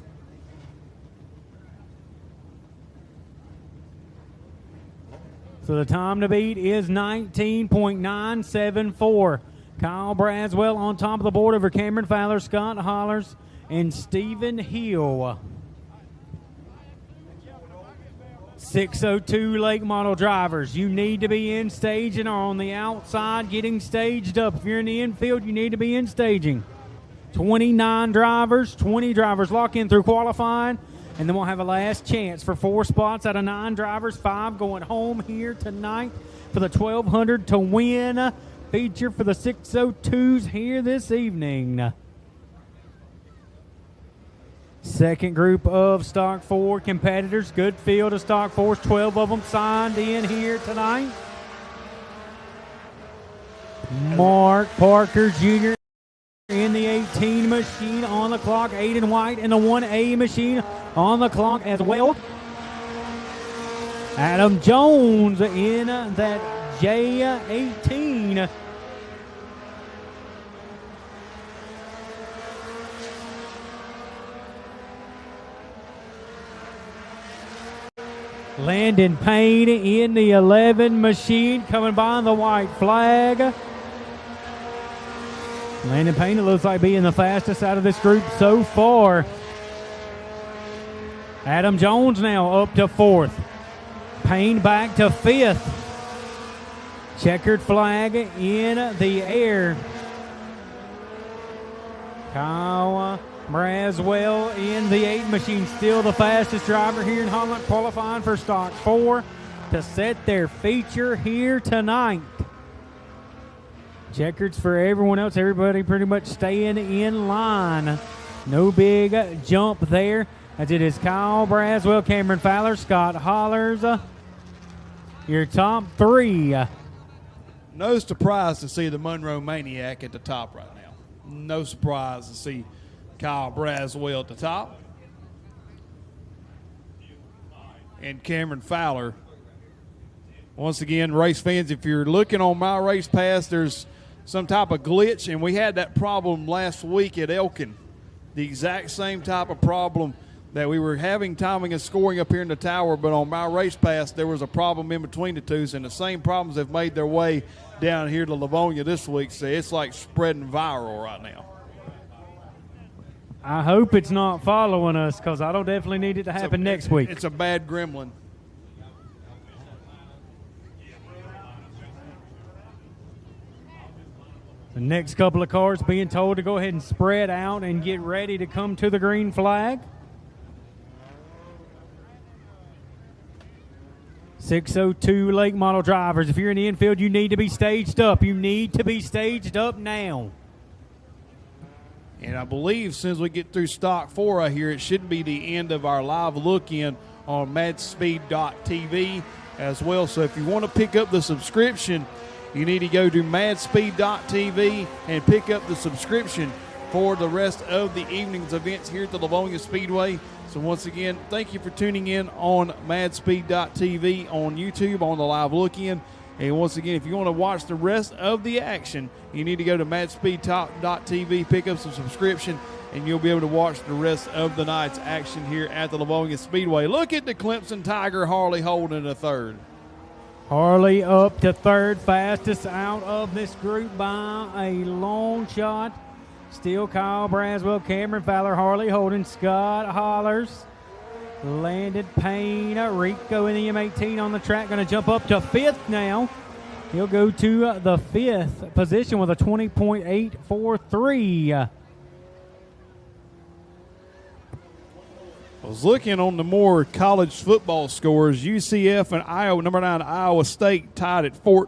So the time to beat is 19.974. Kyle Braswell on top of the board over Cameron Fowler, Scott Hollers, and Stephen Hill. 602 late model drivers. You need to be in staging or on the outside getting staged up. If you're in the infield, you need to be in staging. 29 drivers, 20 drivers lock in through qualifying, and then we'll have a last chance for 4 spots out of 9 drivers, 5 going home here tonight for the 1,200 to win feature for the 602s here this evening. Second group of Stock 4 competitors. Good field of Stock 4s. 12 of them signed in here tonight. Mark Parker Jr. in the 18 machine on the clock. Aiden White in the 1A machine on the clock as well. Adam Jones in that J18. Landon Payne in the 11 machine coming by the white flag. Landon Payne, it looks like being the fastest out of this group so far. Adam Jones now up to 4th. Payne back to 5th. Checkered flag in the air. Kyle Braswell in the 8 machine, still the fastest driver here in Holland, qualifying for Stock 4 to set their feature here tonight. Checkers for everyone else, everybody pretty much staying in line. No big jump there, as it is Kyle Braswell, Cameron Fowler, Scott Hollers, your top 3. No surprise to see the Monroe Maniac at the top right now. No surprise to see Kyle Braswell at the top. And Cameron Fowler. Once again, race fans, if you're looking on My Race Pass, there's some type of glitch, and we had that problem last week at Elkin. The exact same type of problem that we were having timing and scoring up here in the tower, but on My Race Pass, there was a problem in between the two, and the same problems have made their way down here to Lavonia this week, so it's like spreading viral right now. I hope it's not following us, because I don't definitely need it to happen next week. It's a bad gremlin. The next couple of cars being told to go ahead and spread out and get ready to come to the green flag. 602 late model drivers. If you're in the infield, you need to be staged up. You need to be staged up now. And I believe since we get through Stock 4 right here, it should be the end of our live look-in on madspeed.tv as well. So if you want to pick up the subscription, you need to go to madspeed.tv and pick up the subscription for the rest of the evening's events here at the Lavonia Speedway. So once again, thank you for tuning in on madspeed.tv on YouTube on the live look-in. And once again, if you want to watch the rest of the action, you need to go to madspeed.tv, pick up some subscription, and you'll be able to watch the rest of the night's action here at the Lavonia Speedway. Look at the Clemson Tiger, Harley holding a 3rd. Harley up to 3rd, fastest out of this group by a long shot. Still Kyle Braswell, Cameron Fowler, Harley Holden, Scott Hollers, Landon Payne, Rico in the M18 on the track, going to jump up to 5th now. He'll go to the 5th position with a 20.843. I was looking on the more college football scores. UCF and Iowa, number 9 Iowa State tied at 14.